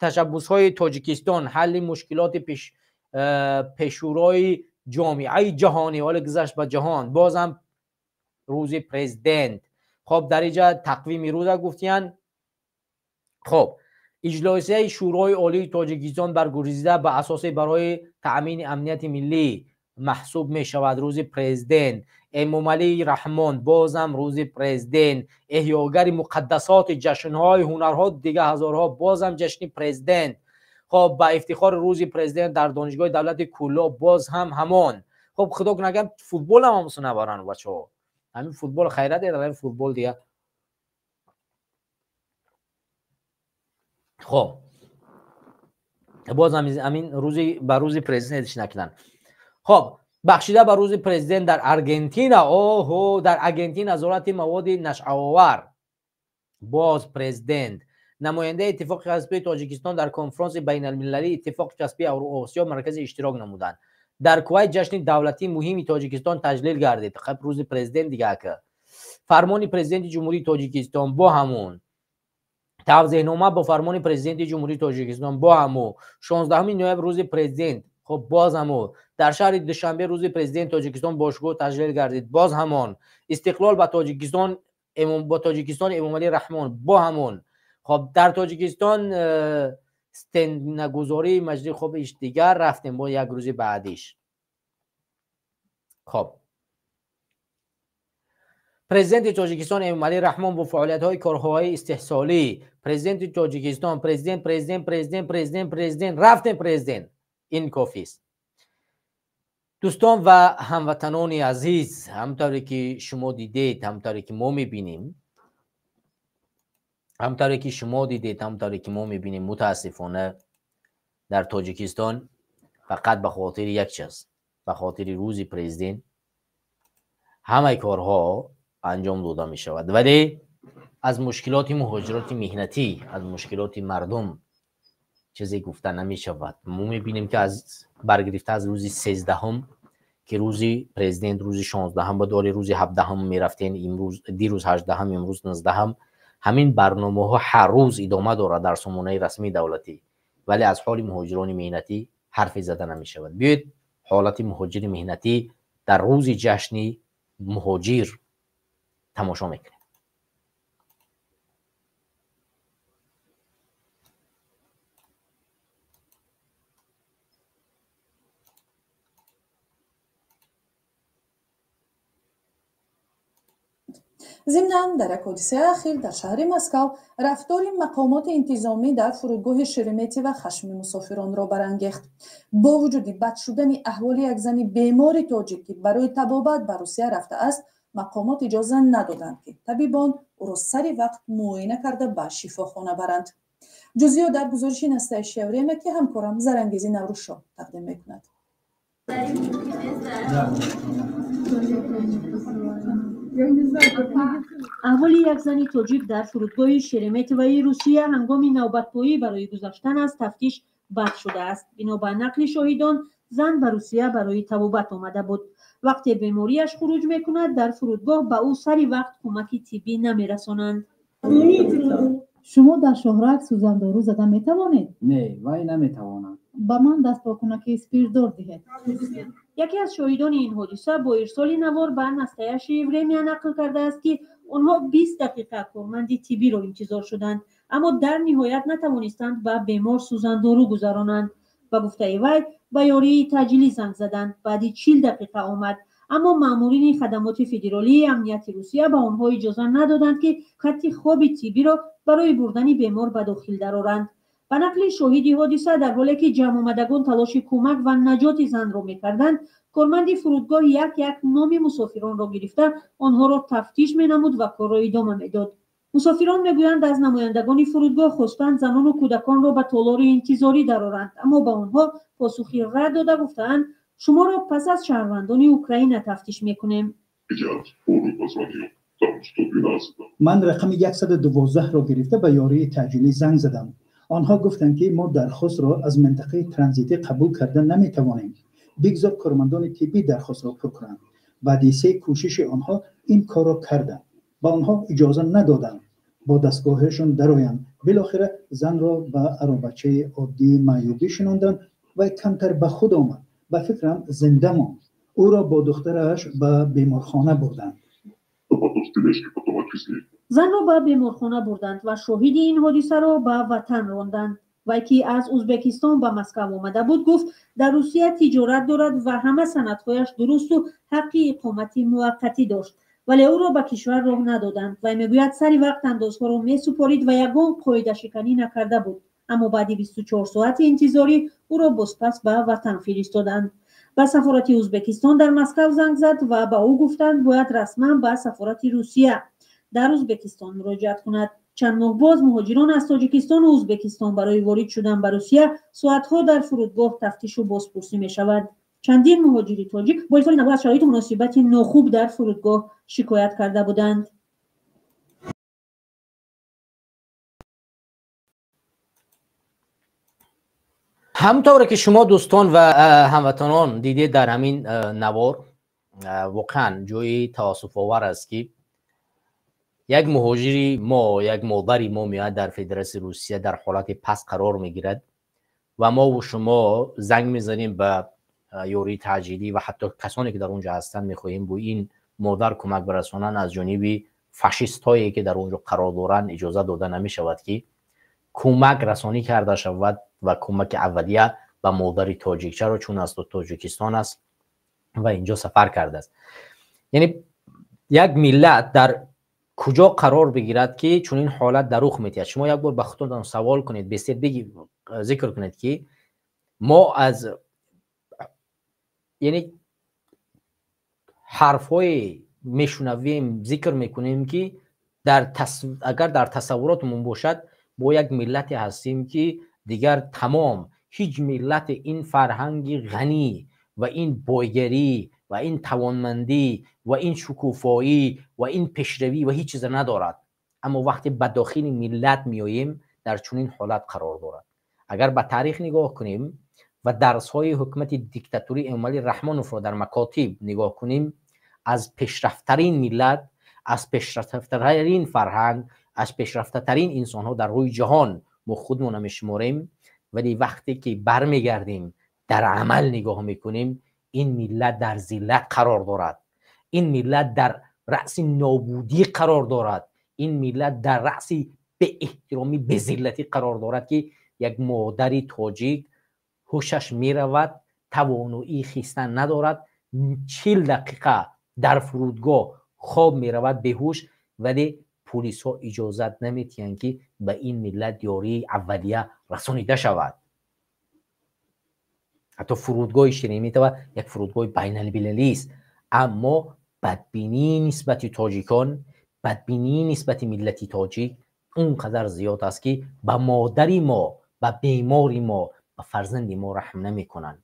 تشبوس‌های تاجیکستان حل مشکلات پیشروی جامعه جهانی حال گذشت به جهان. بازم روز پرزیدنت. خب در اینجا تقویم روز گفتین. خب اجلاسه شورای عالی تاجیکستان برگزیده به اساس برای تأمین امنیت ملی محسوب می شود. روز پرزیدنت. امام علی رحمان بازم روز پرزیدنت. احیاگر مقدسات جشن‌های هنرها دیگه هزارها بازم جشن پرزیدنت. خب با افتخار روز پرزیدنت در دانشگاه دولت کولا باز هم همان. خب خدا کنه نگم فوتبال هم همسون نبارن بچه‌ها. همین فوتبال خیرت داره فوتبال دیگه. خب باز همین روزی بر روز پرزیدنتش نکردن. خب بخشیده بر روز پرزیدنت در ارژانتین. در ارژانتین نظارت مواد نشع‌آور. باز پرزیدنت. نماینده اتفاق کسبی تاجیکستان در کنفرانس بین المللی اتفاق کسبی آسیا مرکز اشتراک نمودند. در کویت جشن دولتی مهمی تاجیکستان تجلیل گردید. خب روز پرزیدنت دیگه که فرمان پرزیدنت جمهوری تاجیکستان با همون توضیحنامه با فرمان پرزیدنت جمهوری تاجیکستان با همون 16 نوامبر روز پرزیدنت. خب باز همون در شهر دوشنبه روز پرزیدنت تاجیکستان باشگاه تجلیل گردید. باز همون استقلال با تاجیکستان امام علی رحمان با همون. خب در تاجیکستان استندگذاری مجلس خب ایش دیگر رفتیم با یک روز بعدیش. خب پرزیدنت تاجیکستان امام علی رحمان با فعالیت‌های کارهای استحصالی. پرزیدنت تاجیکستان پرزیدنت رفتیم پرزیدنت. این کافی است. دوستان و هموطنان عزیز، همونطوری که شما دیدید، همونطوری که ما می‌بینیم همونطوری که شما دیدید، همونطوری که ما میبینیم، متاسفانه در تاجیکستان فقط به خاطر یک چیز، به خاطر روزی پرزیدنت همه کارها انجام داده می شود، ولی از مشکلات مهاجرت مهنتی، از مشکلات مردم چیزی گفته نمی شود. ما میبینیم که از برگرفته از روزی 13 که روزی پرزیدنت، روزی 16 با داری روزی 17 میرفتین، امروز دیروز 18 امروز 19 همین برنامه ها هر روز ادامه داره در سامانه رسمی دولتی، ولی از حال مهاجران مهنتی حرفی زده نمی شود. بیاید حالت مهاجر مهنتی در روز جشنی مهاجر تماشا میکنیم. ضمناً در یک حادثه اخیر در شهر مسکو رفتار مقامات انتظامی در فرودگاه شرمتی و خشم مسافران را برانگیخت. با وجود بد شدن احوال یک زن بیمار تاجیک که برای طبابت به روسیه رفته است، مقامات اجازه ندادند که طبیبان او را سر وقت معاینه کرده به شفاخانه برند. جزئیات در گزارش نسته شوریمه که همکارم زرنگیزی نوروزشاه تقدیم میکند. احوال یک زن تاجیک در فرودگاه شرمتوی روسیه هنگام نوبتگویی برای گذشتن از تفتیش بد شده است. بنابر نقل شاهدان، زن به روسیه برای طبابت آمده بود. وقتی بیماریش خروج میکند، در فرودگاه به او سری وقت کمک طبی نمیرسانند. شما در شهرک سوزاندارو زده میتوانید؟ نه، وای نمیتوانم. با من دست با کمک اسپیردور دهید. یکی از شاهدان این حادثه با ارسال نوار به نسته شیورمی نقل کرده است که آنها 20 دقیقه کارمند طبی را انتظار شدند، اما در نهایت نتوانستند به بیمار سوزاندارو گذرانند. به گفته وی به یاری تجلی زنگ زدند. بعد 40 دقیقه آمد، اما مامورین خدمات فدرالی امنیت روسیه به آنها اجازه ندادند که خط خواب طبی را برای بردن بیمار به داخل درآورند. به نقل شاهدی حادثه، در حالی که جمع آمدگان تلاش کمک و نجات زن را می‌کردند، کارمند فرودگاه یک نام مسافران را گرفته آنها را تفتیش می‌نمود و کار را ادامه می‌داد. مسافران می‌گویند از نمایندگان فرودگاه خواستند زنان و کودکان را به تالار انتظاری درآورند، اما به آنها پاسخی رد داده گفتند شما را پس از شهروندان اوکراین تفتیش می‌کنیم. من رقم 112 را گرفته به یاری تجلی زنگ زدم. آنها گفتند که ما درخواست را از منطقه ترانزیتی قبول کردن نمیتوانیم. بگذار کارمندان طبی درخواست را پر کنند. بعد 3 کوشش آنها این کار را کردند. با آنها اجازه ندادند با دستگاهشون درآیند. بالاخره زن را به عربچه عادی معیوبی شناندند و کمتر به خود آمد. به فکرم زنده ماند. او را با دخترش به بیمارخانه بردند. زن را به بیمارخانه بردند و شاهد این حادثه را به وطن راندند. وی که از ازبکستان به مسکو آمده بود گفت در روسیه تجارت دارد و همه سندهایش درست و حق اقامت موقتی داشت، ولی او را به کشور راه ندادند. وی میگوید سری وقت اندازها را میسپارید و یگان قاعده شکنی نکرده بود، اما بعد 24 ساعت انتظاری او را بازپس به وطن فرستادند. به سفارت ازبکستان در مسکو زنگ زد و به او گفتند باید رسما به سفارت روسیه در ازبکستان مراجعت کند. چند ماه باز مهاجران از تاجیکستان و ازبکستان برای وارد شدن به روسیه ساعتها در فرودگاه تفتیش و بازپرسی می شود. چندین مهاجر تاجیک با ارسال نوار از شرایط مناسبت ناخوب در فرودگاه شکایت کرده بودند. همطور که شما دوستان و هموطنان دیدید در همین نوار، واقعا جای تأسف آور است که یک مهاجری ما، یک مادری ما میاد در فدراسیون روسیه در حالت پس قرار میگیرد و ما و شما زنگ میزنیم به یاری تجلی و حتی کسانی که در اونجا هستن میخواهیم با این مادر کمک برسانن. از جانب فاشیست هایی که در اونجا قرار دارن اجازه داده نمی شود که کمک رسانی کرده شود و کمک اولیه به مادر تاجیکچه را، چون از تاجیکستان است و اینجا سفر کرده است. یعنی یک ملت در کجا قرار بگیرد که چون این حالت در رخ میتید؟ شما یک بار به خودتان سوال کنید، بسید بگی ذکر کنید که ما از یعنی حرفای میشنویم، ذکر میکنیم که اگر در تصوراتمون باشد ما یک ملتی هستیم که دیگر تمام هیچ ملت این فرهنگ غنی و این بایگری و این توانمندی و این شکوفایی و این پیشروی و هیچ چیز ندارد. اما وقتی به داخل ملت میاییم در چنین حالت قرار دارد. اگر به تاریخ نگاه کنیم و درس های حکومت دیکتاتوری امالی رحمانوف را در مکاتب نگاه کنیم، از پیشرفت‌ترین ملت، از پیشرفت‌ترین فرهنگ، از پیشرفت‌ترین انسان ها در روی جهان ما خودمون میشماریم، ولی وقتی که برمیگردیم در عمل نگاه میکنیم این ملت در ذلت قرار دارد، این ملت در رأس نابودی قرار دارد، این ملت در رأس به احترامی به ذلتی قرار دارد که یک مادری تاجیک هوشش میرود، توانایی خیستن ندارد، 40 دقیقه در فرودگاه خواب میرود بهوش، ولی پلیس ها اجازت نمیتین که به این ملت یاری اولیه رسانیده شود. حتی فرودگاه شیرین‌میت یک فرودگاه بین المللی است، اما بدبینی نسبت تاجیکان، بدبینی نسبت ملت تاجیک اونقدر زیاد است که به مادری ما، به بیماری ما، به فرزند ما رحم نمیکنن.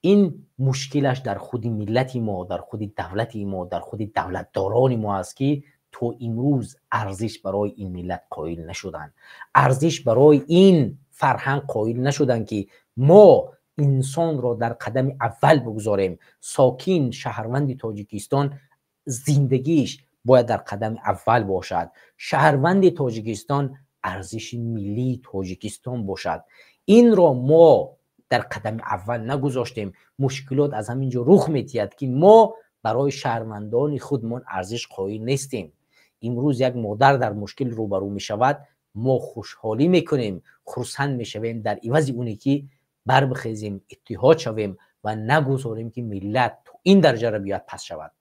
این مشکلش در خود ملت ما، در خود دولت ما، در خود دولتداران ما است که تو امروز ارزش برای این ملت قائل نشدن، ارزش برای این فرهنگ قائل نشدن که ما انسان را در قدم اول بگذاریم. ساکن شهروند تاجیکستان زندگیش باید در قدم اول باشد. شهروند تاجیکستان ارزش ملی تاجیکستان باشد. این را ما در قدم اول نگذاشتیم. مشکلات از همینجا رخ می‌دهد که ما برای شهروندان خودمان ارزش قائل نیستیم. امروز یک مادر در مشکل روبرو می شود، ما خوشحالی میکنیم، خرسند میشویم، در عوض اونی که بر بخیزیم، اتحاد شویم و نگذاریم که ملت تو این درجه را بیاد پس شود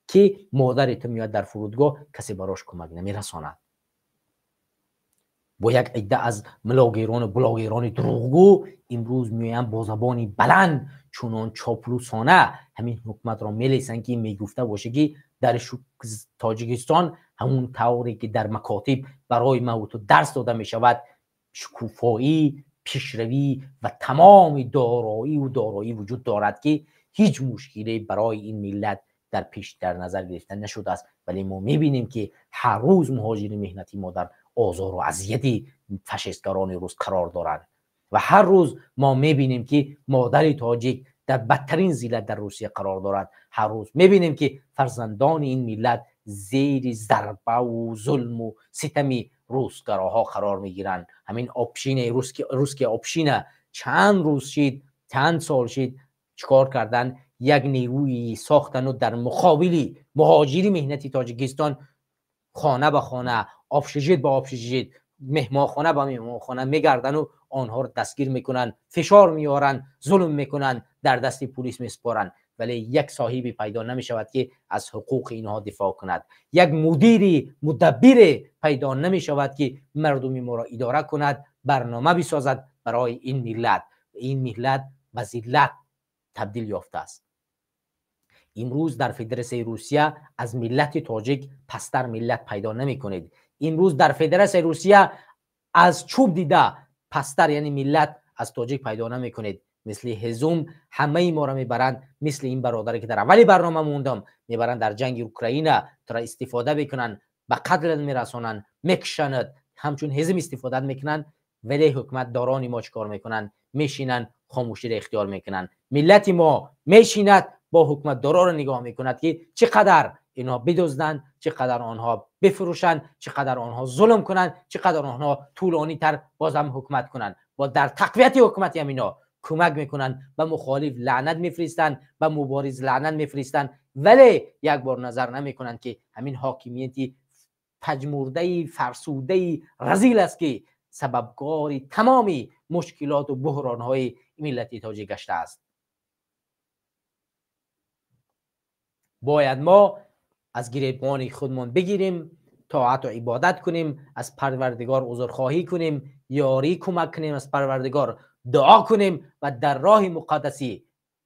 که مادرت میاد در فرودگاه کسی براش کمک نمیرساند. با یک عده از ملاگیران و بلاگیران دروغگو امروز میایم با زبانی بلند چونان چاپلوسانه همین حکومت را میلیسن که میگفته باشه که در تاجیکستان همون طوری که در مکاتب برای ما تو درس داده می شود شکوفایی، پیشروی و تمام دارایی وجود دارد که هیچ مشکلی برای این ملت در نظر گرفته نشده است. ولی ما میبینیم که هر روز مهاجر مهنتی ما در آزار و اذیت فاشیستگران روس قرار دارند و هر روز ما میبینیم که مادر تاجیک در بدترین ذلت در روسیه قرار دارد. هر روز میبینیم که فرزندان این ملت زیر ضربه و ظلم و ستم روسگراها قرار میگیرند. همین آپشین روسکه آپشین چند روز شد، چند سال شد چیکار کردن؟ یک نیروی ساختن و در مقابل مهاجری مهنتی تاجیکستان خانه به خانه، آبشجید به آبشجید، مهمانخانه به مهمانخانه میگردن و آنها رو دستگیر میکنن، فشار میارن، ظلم میکنن، در دست پلیس میسپارن، ولی یک صاحبی پیدا نمیشود که از حقوق اینها دفاع کند. یک مدیری مدبر پیدا نمیشود که مردم ما را اداره کند، برنامه بسازد برای این ملت. این ملت به ذلت تبدیل یافته است. امروز در فدراسیون روسیه از ملت تاجیک پستر ملت پیدا نمی کنید. امروز در فدراسیون روسیه از چوب دیده پستر یعنی ملت از تاجیک پیدا نمی کنید. مثل هزوم همه ما را میبرند، مثل این برادری که در اولی برنامه موندم میبرند در جنگ اوکراین تا استفاده بکنن، به قتل میرسونن، میکشند، همچون هزم استفاده میکنن. ولی حکومت داران ما چیکار میکنن؟ میشینن خاموشی را اختیار میکنن. ملت ما میشیند با حکومت دارا رو نگاه میکند که چقدر اینا بدزدن، چقدر آنها بفروشن، چقدر آنها ظلم کنن، چقدر آنها طولانی تر بازم حکومت کنن. و در تقویت حکومت اینا کمک میکنن، به مخالف لعنت میفرستن، به مبارز لعنت میفرستن، ولی یک بار نظر نمیکنن که همین حاکمیتی پژمرده فرسوده رذیل است که سببگار تمامی مشکلات و بحران‌های ملت تاجیک گشته است. باید ما از گریبان خودمان بگیریم، طاعت و عبادت کنیم، از پروردگار عذرخواهی کنیم، یاری کمک کنیم، از پروردگار دعا کنیم و در راه مقدسی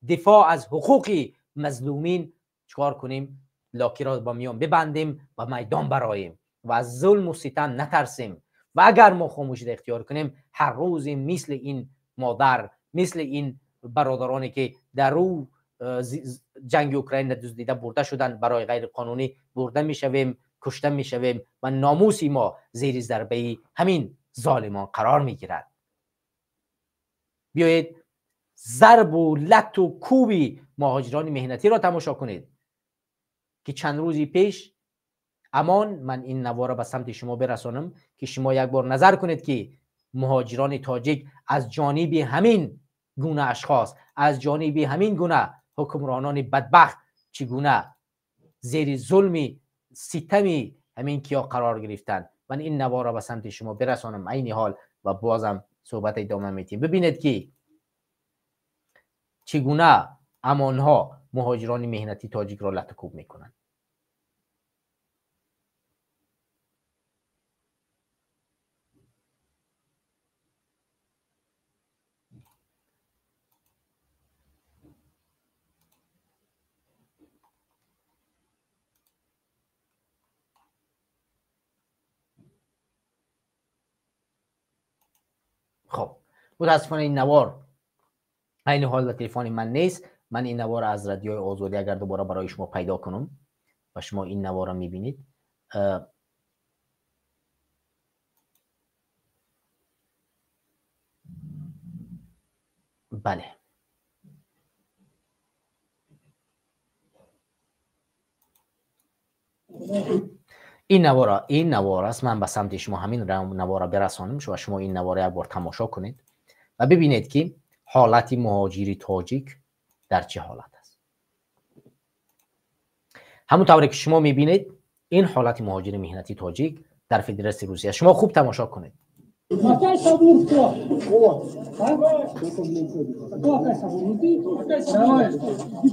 دفاع از حقوق مظلومین چکار کنیم؟ لاکی را با میان ببندیم و میدان براییم و از ظلم و ستم نترسیم. و اگر ما خاموشی را اختیار کنیم، هر روز مثل این مادر، مثل این برادرانی که در او جنگ اوکراین دزدیده برده شدن، برای غیر قانونی برده میشویم، کشته میشویم و ناموسی ما زیر ضربه همین ظالمان قرار میگیرد. بیایید ضرب و لط و کوبی مهاجران مهنتی را تماشا کنید که چند روزی پیش من این نوار را به سمت شما برسانم که شما یک بار نظر کنید که مهاجران تاجیک از جانب همین گونه اشخاص، از جانب همین گونه حکمرانان بدبخت چگونه زیر ظلم ستم همین کیا قرار گرفتند. من این نوار را به سمت شما برسانم عین حال و بازم صحبت ادامه میدیم. ببینید که چگونه امانها مهاجران مهنتی تاجیک را لط و کوب میکنند. خب متاسفانه این نوار عین حال و تلفن من نیست. من این نوار از رادیوی آزادی اگر دوباره برای شما پیدا کنم و شما این نوار را میبینید، بله این نوار است. من به سمت شما همین نوار را برسانم و شما این نوار را یک بار تماشا کنید و ببینید که حالت مهاجری تاجیک در چه حالت است. همونطوری که شما میبینید این حالت مهاجر مهنتی تاجیک در فدراسیون روسیه. شما خوب تماشا کنید.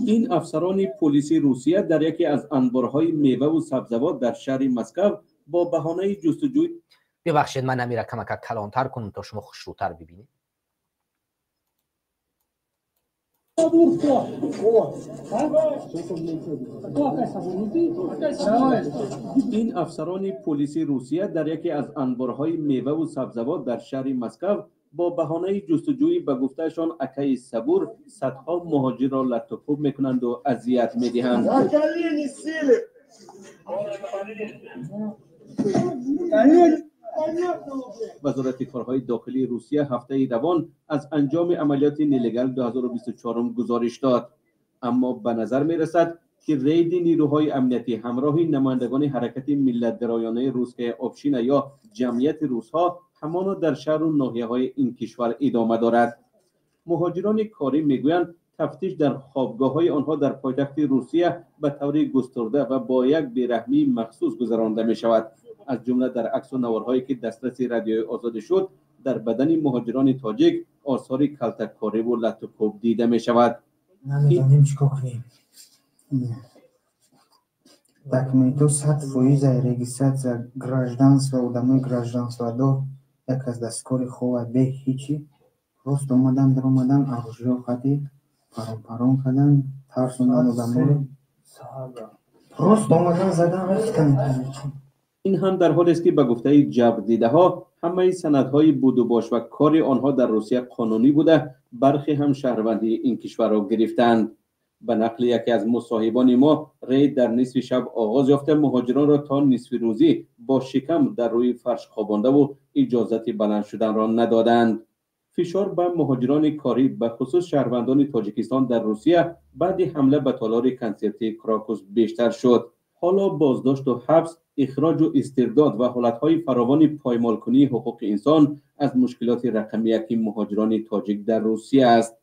این افسران پلیس روسیه در یکی از انبارهای میوه و سبزوات در شهر مسکو با بهانه جستجوی ببخشید من نمیره کمک کلانتر کنم تا شما خوشروتر ببینید. این افسران پلیس روسیه در یکی از انبارهای میوه و سبزوات در شهر مسکو با بهانه جستجوی به گفتهشان اکای صبور صدها مهاجر را لط و کوب میکنند و اذیت میدهند. وزارت کارهای داخلی روسیه هفته روان از انجام عملیات نیلگال 2024 گزارش داد، اما به نظر می رسد که رید نیروهای امنیتی همراه نمایندگان حرکت ملت‌گرایانه روسیه آبشین یا جمعیت روس‌ها همانا در شهر و ناحیه‌های این کشور ادامه دارد. مهاجران کاری میگویند تفتیش در خوابگاه‌های آنها در پایتخت روسیه به طور گسترده و با یک بیرحمی مخصوص گذرانده می شود. از جمله در عکس و نوارهایی که دسترس رادیوی آزاد شد در بدن مهاجران تاجیک آثار کلتک‌کاری و لط و کوب دیده می شود. نمی‌دانیم چیکار کنیم. Документу 100% регистрация гражданства у домой гражданства до як аз дасткори хова бе ҳичи рост омадан даромадан оружиё хади парон кадан тарсондан одаморо рост омадан задан рафтан. این هم در حالی است که به گفته جبر دیده ها همه سندهای بود و باش و کار آنها در روسیه قانونی بوده، برخی هم شهروندی این کشور را گرفتند. به نقل یکی از مصاحبان ما، رید در نصف شب آغاز یافته مهاجران را تا نصف روزی با شکم در روی فرش خوابانده و اجازت بلند شدن را ندادند. فشار به مهاجران کاری به خصوص شهروندان تاجیکستان در روسیه بعد حمله به تالار کنسرتی کراکوس بیشتر شد. حالا بازداشت و حبس، اخراج و استرداد و حالتهای فراوان پایمال کنی حقوق انسان از مشکلات رقمی مهاجران تاجیک در روسیه است.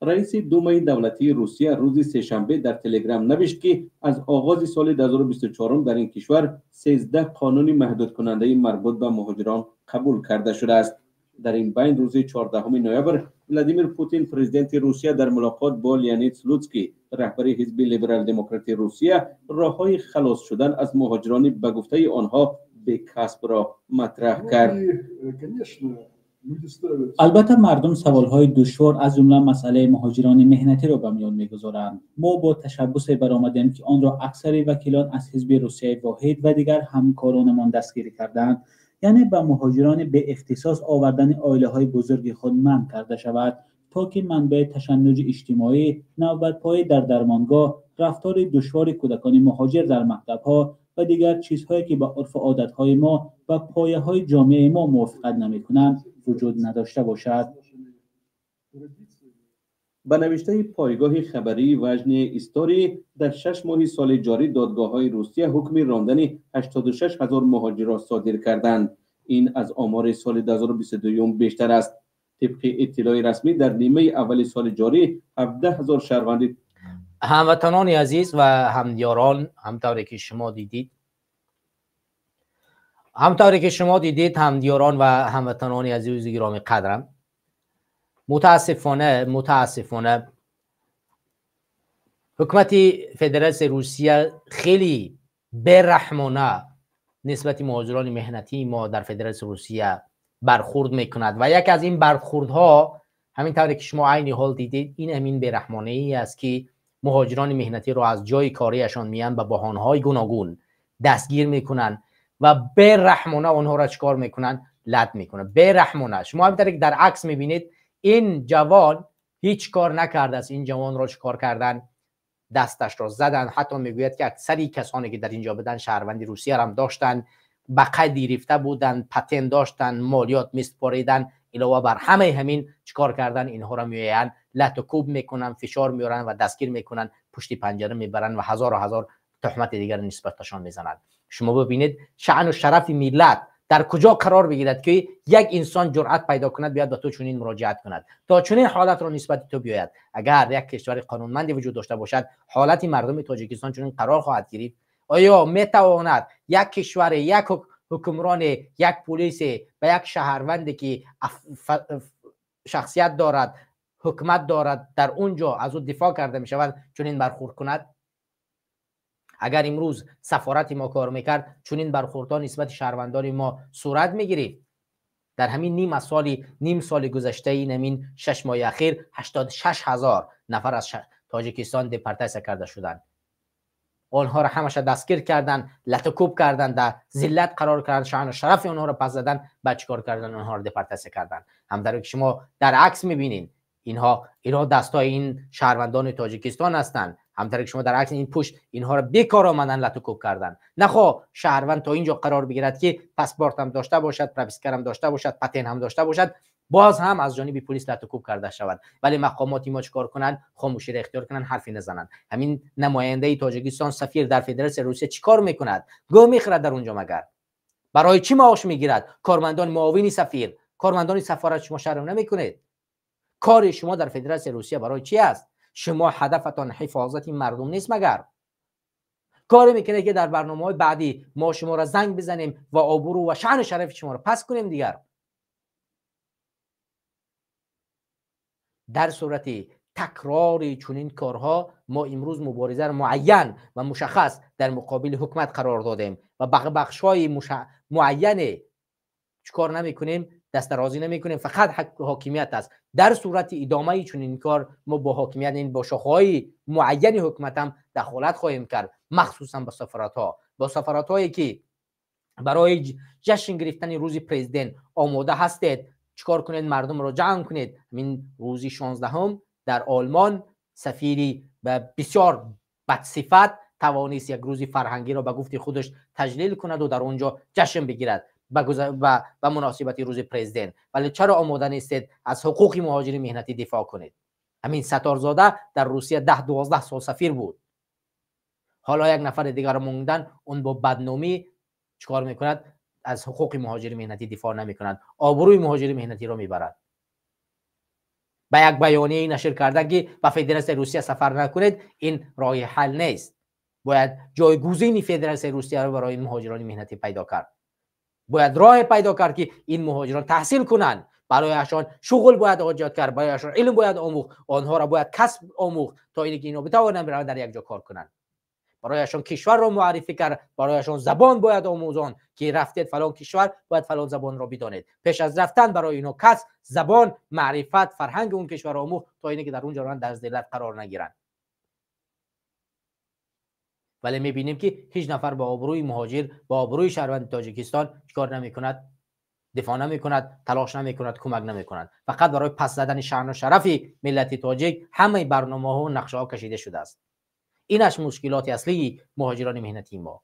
رئیس دومای دولتی روسیه روز سه‌شنبه در تلگرام نوشت که از آغاز سال 2024 در این کشور 13 قانون محدود کننده مربوط به مهاجران قبول کرده شده است. در این بین روز 14 نوامبر ولادیمیر پوتین پرزیدنت روسیه در ملاقات با لیانید سلوتسکی رهبر حزب لیبرال دموکرات روسیه راههای خلاص شدن از مهاجران به گفته آنها به کسب را مطرح کرد. البته مردم سوالهای دشوار از جمله مسئله مهاجران مهنتی را به میان میگذارند. ما با تشبث برآمدیم که آن را اکثر وکیلان از حزب روسیه واحد و دیگر همکارانمان دستگیری کردند، یعنی به مهاجران به اختصاص آوردن عائله‌های بزرگ خود منع کرده شود تا که منبع تشنج اجتماعی، نوبت‌پایی در درمانگاه، رفتار دشوار کودکان مهاجر در مکتب‌ها و دیگر چیزهایی که به عرف و عادت‌های ما و پایه‌های جامعه ما موافقت نمی‌کنند وجود نداشته باشد. به نوشته پایگاه خبری وجن استوری، در 6 ماه سال جاری دادگاه‌های روسیه حکم راندن 86,000 مهاجر را صادر کردند. این از آمار سال 2022 بیشتر است. طبق اطلاع رسمی در نیمه اول سال جاری 17,000 شهروند هموطنان عزیز و همدیاران، همطوری که شما دیدید همدیاران و هموطنان عزیز و گرامی قدرم، متاسفانه حکومت فدراسیون روسیه خیلی بی‌رحمانه نسبت مهاجران مهنتی ما در فدراسیون روسیه برخورد میکند و یک از این برخوردها همین طوری که شما عین حال دیدید این همین بی‌رحمانه ای است که مهاجران مهنتی را از جای کاریشان میان به بهانه‌های گوناگون دستگیر میکنن و بی‌رحمانه آنها را چیکار میکنن؟ لط میکنن. بی‌رحمانه. شما همین که در عکس میبینید این جوان هیچ کار نکرده است. این جوان را چیکار کردن؟ دستش را زدن. حتی میگوید که اکثری کسانی که در اینجا بودن شهروندی روسیه هم داشتن، به قید رفته بودن، پتن داشتن، مالیات میسپاریدن، علاوه بر همه همین چیکار کردن؟ اینها را میآیند لط و کوب میکنن، فشار میارن و دستگیر میکنن، پشت پنجره میبرن و هزار تهمت دیگر نسبتشان میزنند. شما ببینید شأن و شرف ملت در کجا قرار بگیرد که یک انسان جرأت پیدا کند بیاد به تو چنین مراجعت کند، تا چنین حالت را نسبت تو بیاید. اگر یک کشور قانونمندی وجود داشته باشد حالت مردم تاجیکستان چنین قرار خواهد گرفت؟ آیا میتواند یک کشور، یک حکمران، یک پلیس و یک شهروندی که شخصیت دارد، حکومت دارد، در اونجا از او دفاع کرده می شود چنین برخورد کند؟ اگر امروز سفارت ما کار میکرد چنین برخوردها نسبت شهروندان ما صورت میگرفت. در همین نیم سال گذشته این همین 6 ماه اخیر 86,000 نفر از تاجیکستان دپورتاسیون کرده شدند. آنها را همش دستگیر کردن، لط و کوب کردن، در ذلت قرار کردن، شأن و شرف آنها را پس زدن، بعد چیکار کردن؟ آنها را دپورتاسیون کردن. همونطور که شما در عکس میبینین اینها دستای این شهروندان تاجیکستان هستند. همونطور که شما در عکس این پشت اینها را بیکار آمدن لط و کوب کردن. نخوا شهروند تا اینجا قرار بگیرد که پاسپورت هم داشته باشد، پرویسکر هم داشته باشد، پتن هم داشته باشد، باز هم از جانب پلیس لط و کوب کرده شود. ولی مقامات ما چیکار کنند؟ خاموشی را اختیار کنند، حرفی نزنند. همین نماینده تاجیکستان سفیر در فدراسیون روسیه چیکار میکند؟ گو میخورد در اونجا؟ مگر برای چی معاش میگیرد؟ کارمندان معاون سفیر، کارمندان سفارت شما شرم نمیکنید؟ کار شما در فدراسیون روسیه برای چی است؟ شما هدفتان حفاظت مردم نیست مگر؟ کاری میکنه که در برنامه‌های بعدی ما شما را زنگ بزنیم و آبرو و شأن شرف شما را پس کنیم دیگر. در صورت تکرار چنین کارها ما امروز مبارزه معین و مشخص در مقابل حکومت قرار دادیم و بخش‌های معین چیکار نمی‌کنیم؟ دست درازی نمی‌کنیم، فقط حق حاکمیت است. در صورت ادامه چنین کار ما با حاکمیت، این با شاخه‌های معین حکومت هم دخالت خواهیم کرد، مخصوصا با سفارت‌هایی که برای جشن گرفتن روز پرزیدنت آماده هستید. چیکار کنید؟ مردم را جمع کنید. همین روزی 16 در آلمان سفیری بسیار بدصفت توانست یک روز فرهنگی را به گفت خودش تجلیل کند و در اونجا جشن بگیرد به مناسبت روز پرزیدنت. ولی چرا آماده نیستید از حقوق مهاجرین مهنتی دفاع کنید؟ همین ستارزاده در روسیه 10-12 سال سفیر بود. حالا یک نفر دیگر موندن، اون با بدنامی چیکار میکند؟ از حقوق مهاجرین مهنتی دفاع نمیکند، آبروی مهاجرین مهنتی را میبرد. با یک بیانیه نشر کردن که به فدراسیون روسیه سفر نکنید، این راه حل نیست. باید جایگزین فدراسیون روسیه را برای مهاجران مهنتی پیدا کرد. باید راه پیدا کرد که این مهاجران تحصیل کنند، برایشان شغل باید ایجاد کرد، برایشان علم باید آموخت، آنها را باید کسب آموخت تا اینکه اینا بتوانند برای در یک جا کار کنند. برایشان کشور را معرفی کرد، برایشان زبان باید آموزان که رفتید فلان کشور باید فلان زبان را بدانید. پیش از رفتن برای اینو کس زبان، معرفت، فرهنگ اون کشور را آموخت تا اینکه در اونجا در ذلت قرار نگیرند. ولی میبینیم که هیچ نفر با آبروی مهاجر، با آبروی شهروند تاجیکستان چیکار نمیکند، دفاع نمیکند، تلاش نمیکند، کمک نمیکند. فقط برای پس زدن شأن و شرف ملت تاجیک همه برنامه‌ها و نقشه‌ها کشیده شده است. اینش مشکلات اصلی مهاجران مهنتی ما.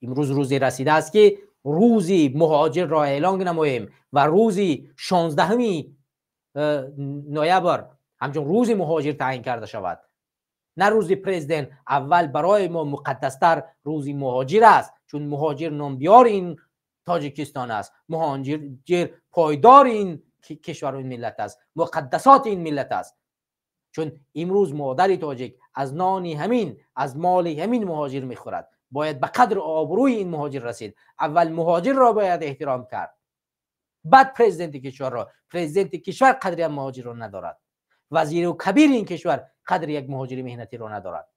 امروز روزی رسیده است که روزی مهاجر را اعلان نماییم و روزی 16 نوامبر همچون روزی مهاجر تعیین کرده شود، نه روزی پرزیدنت. اول برای ما مقدستر روزی مهاجر است، چون مهاجر نامدار این تاجیکستان است، مهاجر پایدار این کشور و این ملت است، مقدسات این ملت است. چون امروز مادر تاجیک از نانی همین، از مال همین مهاجر میخورد. باید به قدر آبروی این مهاجر رسید. اول مهاجر را باید احترام کرد، بعد پرزیدنت کشور را. پرزیدنت کشور قدر مهاجر را ندارد، وزیر و کبیر این کشور قدر یک مهاجر مهنتی را ندارد.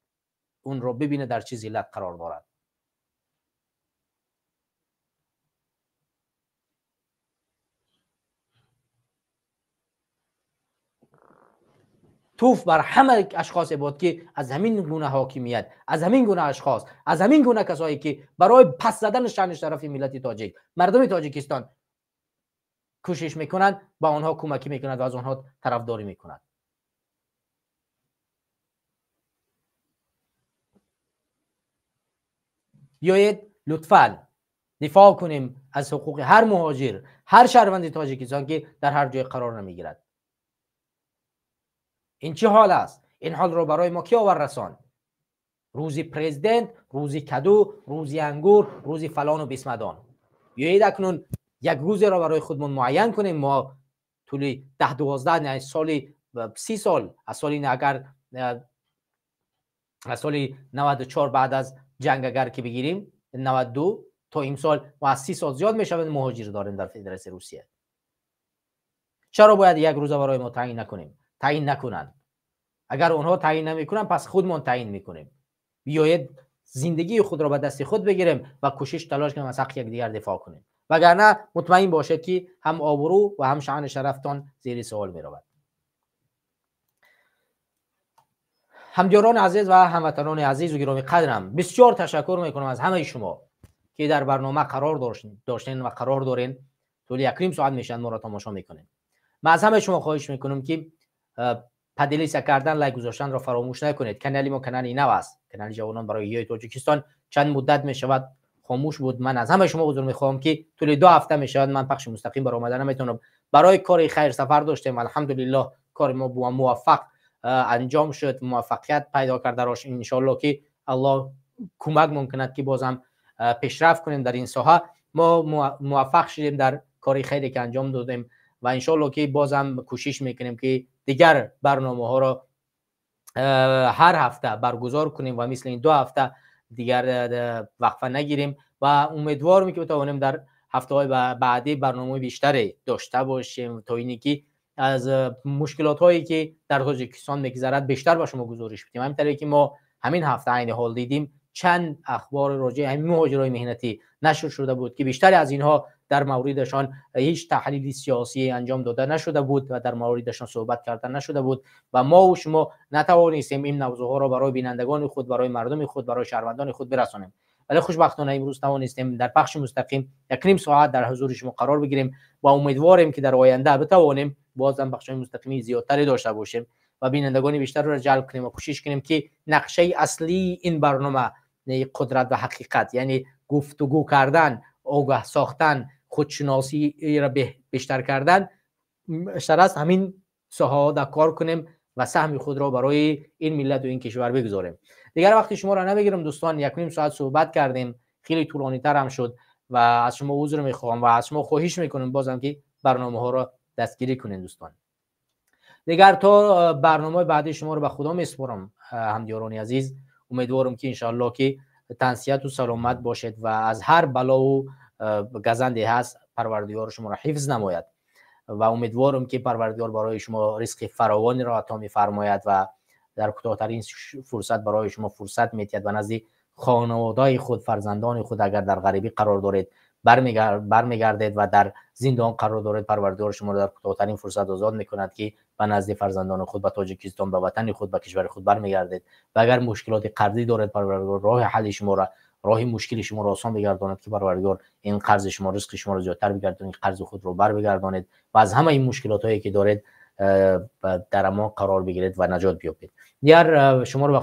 اون را ببینه در چه ذلت قرار دارد. توف بر همه اشخاص بود که از همین گونه حاکمیت، از همین گونه اشخاص، از همین گونه کسایی که برای پس زدن شأن شرف ملت تاجیک، مردم تاجیکستان کوشش میکنند، با آنها کمکی میکنند و از آنها طرفداری میکنند. بیایید لطفاً دفاع کنیم از حقوق هر مهاجر، هر شهروند تاجیکستان که در هر جای قرار نمیگیرد. این چه حال است؟ این حال رو برای ما کی آور رسان؟ روزی پرزیدنت، روزی کدو، روزی انگور، روزی فلان و بسمدان. بیایید اکنون یک روزی را برای خودمون معین کنیم. ما طول 10-12 سالی 30 سال از سالی اگر از سالی 94 بعد از جنگ اگر که بگیریم 92 تا امسال ما از 30 سال زیاد میشود مهاجر داریم در فدراسیون روسیه. چرا باید یک روز برای ما تعیین نکنیم؟ تعیین نکنند. اگر اونها تعیین نمیکنن پس خودمون تعیین میکنیم. بیایید زندگی خود را به دست خود بگیریم و کوشش تلاش کنیم از حق یکدیگر دفاع کنیم. وگرنه مطمئن باشید که هم آبرو و هم شأن شرفتان زیر سوال میرود. همدیاران عزیز و هموطنان عزیز و گرامی قدرم، بسیار تشکر میکنم از همه شما که در برنامه قرار داشتین و قرار دارین. طول 1 ساعت میشن ما را تماشا میکنین. من از همه شما خواهش میکنم که پدلیسا کردن، لایک گذاشتن را فراموش نکنید. کانال ما کانال نو است، کانال جوانان برای ایای تاجیکستان. چند مدت میشود خاموش بود. من از همه شما عذر میخوام که طول 2 هفته میشود من پخش مستقیم برآمده نمیتونم. برای کار خیر سفر داشتیم، الحمدلله کار ما با موفق انجام شد، موفقیت پیدا کرده راش. ان شاء الله که الله کمک ممکند که بازم پیشرفت کنیم در این ساحه. ما موفق شدیم در کاری خیری که انجام دادیم و ان شاء الله که بازم کوشش میکنیم که دیگر برنامه ها را هر هفته برگزار کنیم و مثل این 2 هفته دیگر وقفه نگیریم و امیدوارم که بتوانیم در هفته‌های بعدی برنامه بیشتری داشته باشیم تا اینی که از مشکلات هایی که در تاجیکستان میگذرد بیشتر به شما گزارش بدیم. همینطوری که ما همین هفته عین حال دیدیم چند اخبار راجع به همین مهاجرای مهنتی نشر شده بود که بیشتر از اینها در موردشان هیچ تحلیل سیاسی انجام داده نشده بود و در موردشان صحبت کرده نشده بود و ما و شما نتوانستیم این موضوع را برای بینندگان خود، برای مردم خود، برای شهروندان خود برسانیم. ولی خوشبختانه امروز توانستیم در پخش مستقیم 1 ساعت در حضور شما قرار بگیریم و امیدواریم که در آینده بتوانیم بازم بخش مستقیمی زیادتری داشته باشیم و بینندگان بیشتر را جلب کنیم و کوشش کنیم که نقشه اصلی این برنامه قدرت و حقیقت، یعنی گفتگو کردن، آگاه ساختن، خودشناسی را بیشتر کردن، بیشتر از همین ساحه در کار کنیم و سهم خود را برای این ملت و این کشور بگذاریم. دیگر وقتی شما را نمیگیرم دوستان. 1 ساعت صحبت کردیم، خیلی طولانی تر هم شد و از شما عذر میخوام و از شما خواهش میکنم بازم که برنامه ها را دستگیری کنین دوستان. دیگر تا برنامه بعدی شما رو به خدا میسپارم همدیاران عزیز. امیدوارم که انشاءالله که تنصیت و سلامت باشید و از هر بلا و گزندی هست پروردگار شما را حفظ نماید و امیدوارم که پروردگار برای شما رزق فراوانی را عطا می‌فرماید و در کوتاه‌ترین فرصت برای شما فرصت میتید و نزد خانواده‌های خود، فرزندان خود اگر در غریبی قرار دارید برمیگردید و در زندان قرار دارید، پروردگار شما را در کوتاه‌ترین فرصت آزاد میکند که به نزد فرزندان خود به تاجیکستان، به وطن خود، به کشور خود برمیگردید. و اگر مشکلات قرضی دارید، پروردگار راه حل شما را، راه مشکل شما را آسان بگرداند که پروردگار این قرض شما، رزق شما را زیادتر بگرداند، قرض خود را بگردانید و از همه این مشکلات هایی که دارید در امان قرار بگیرید و نجات بیابید. دیگر شما را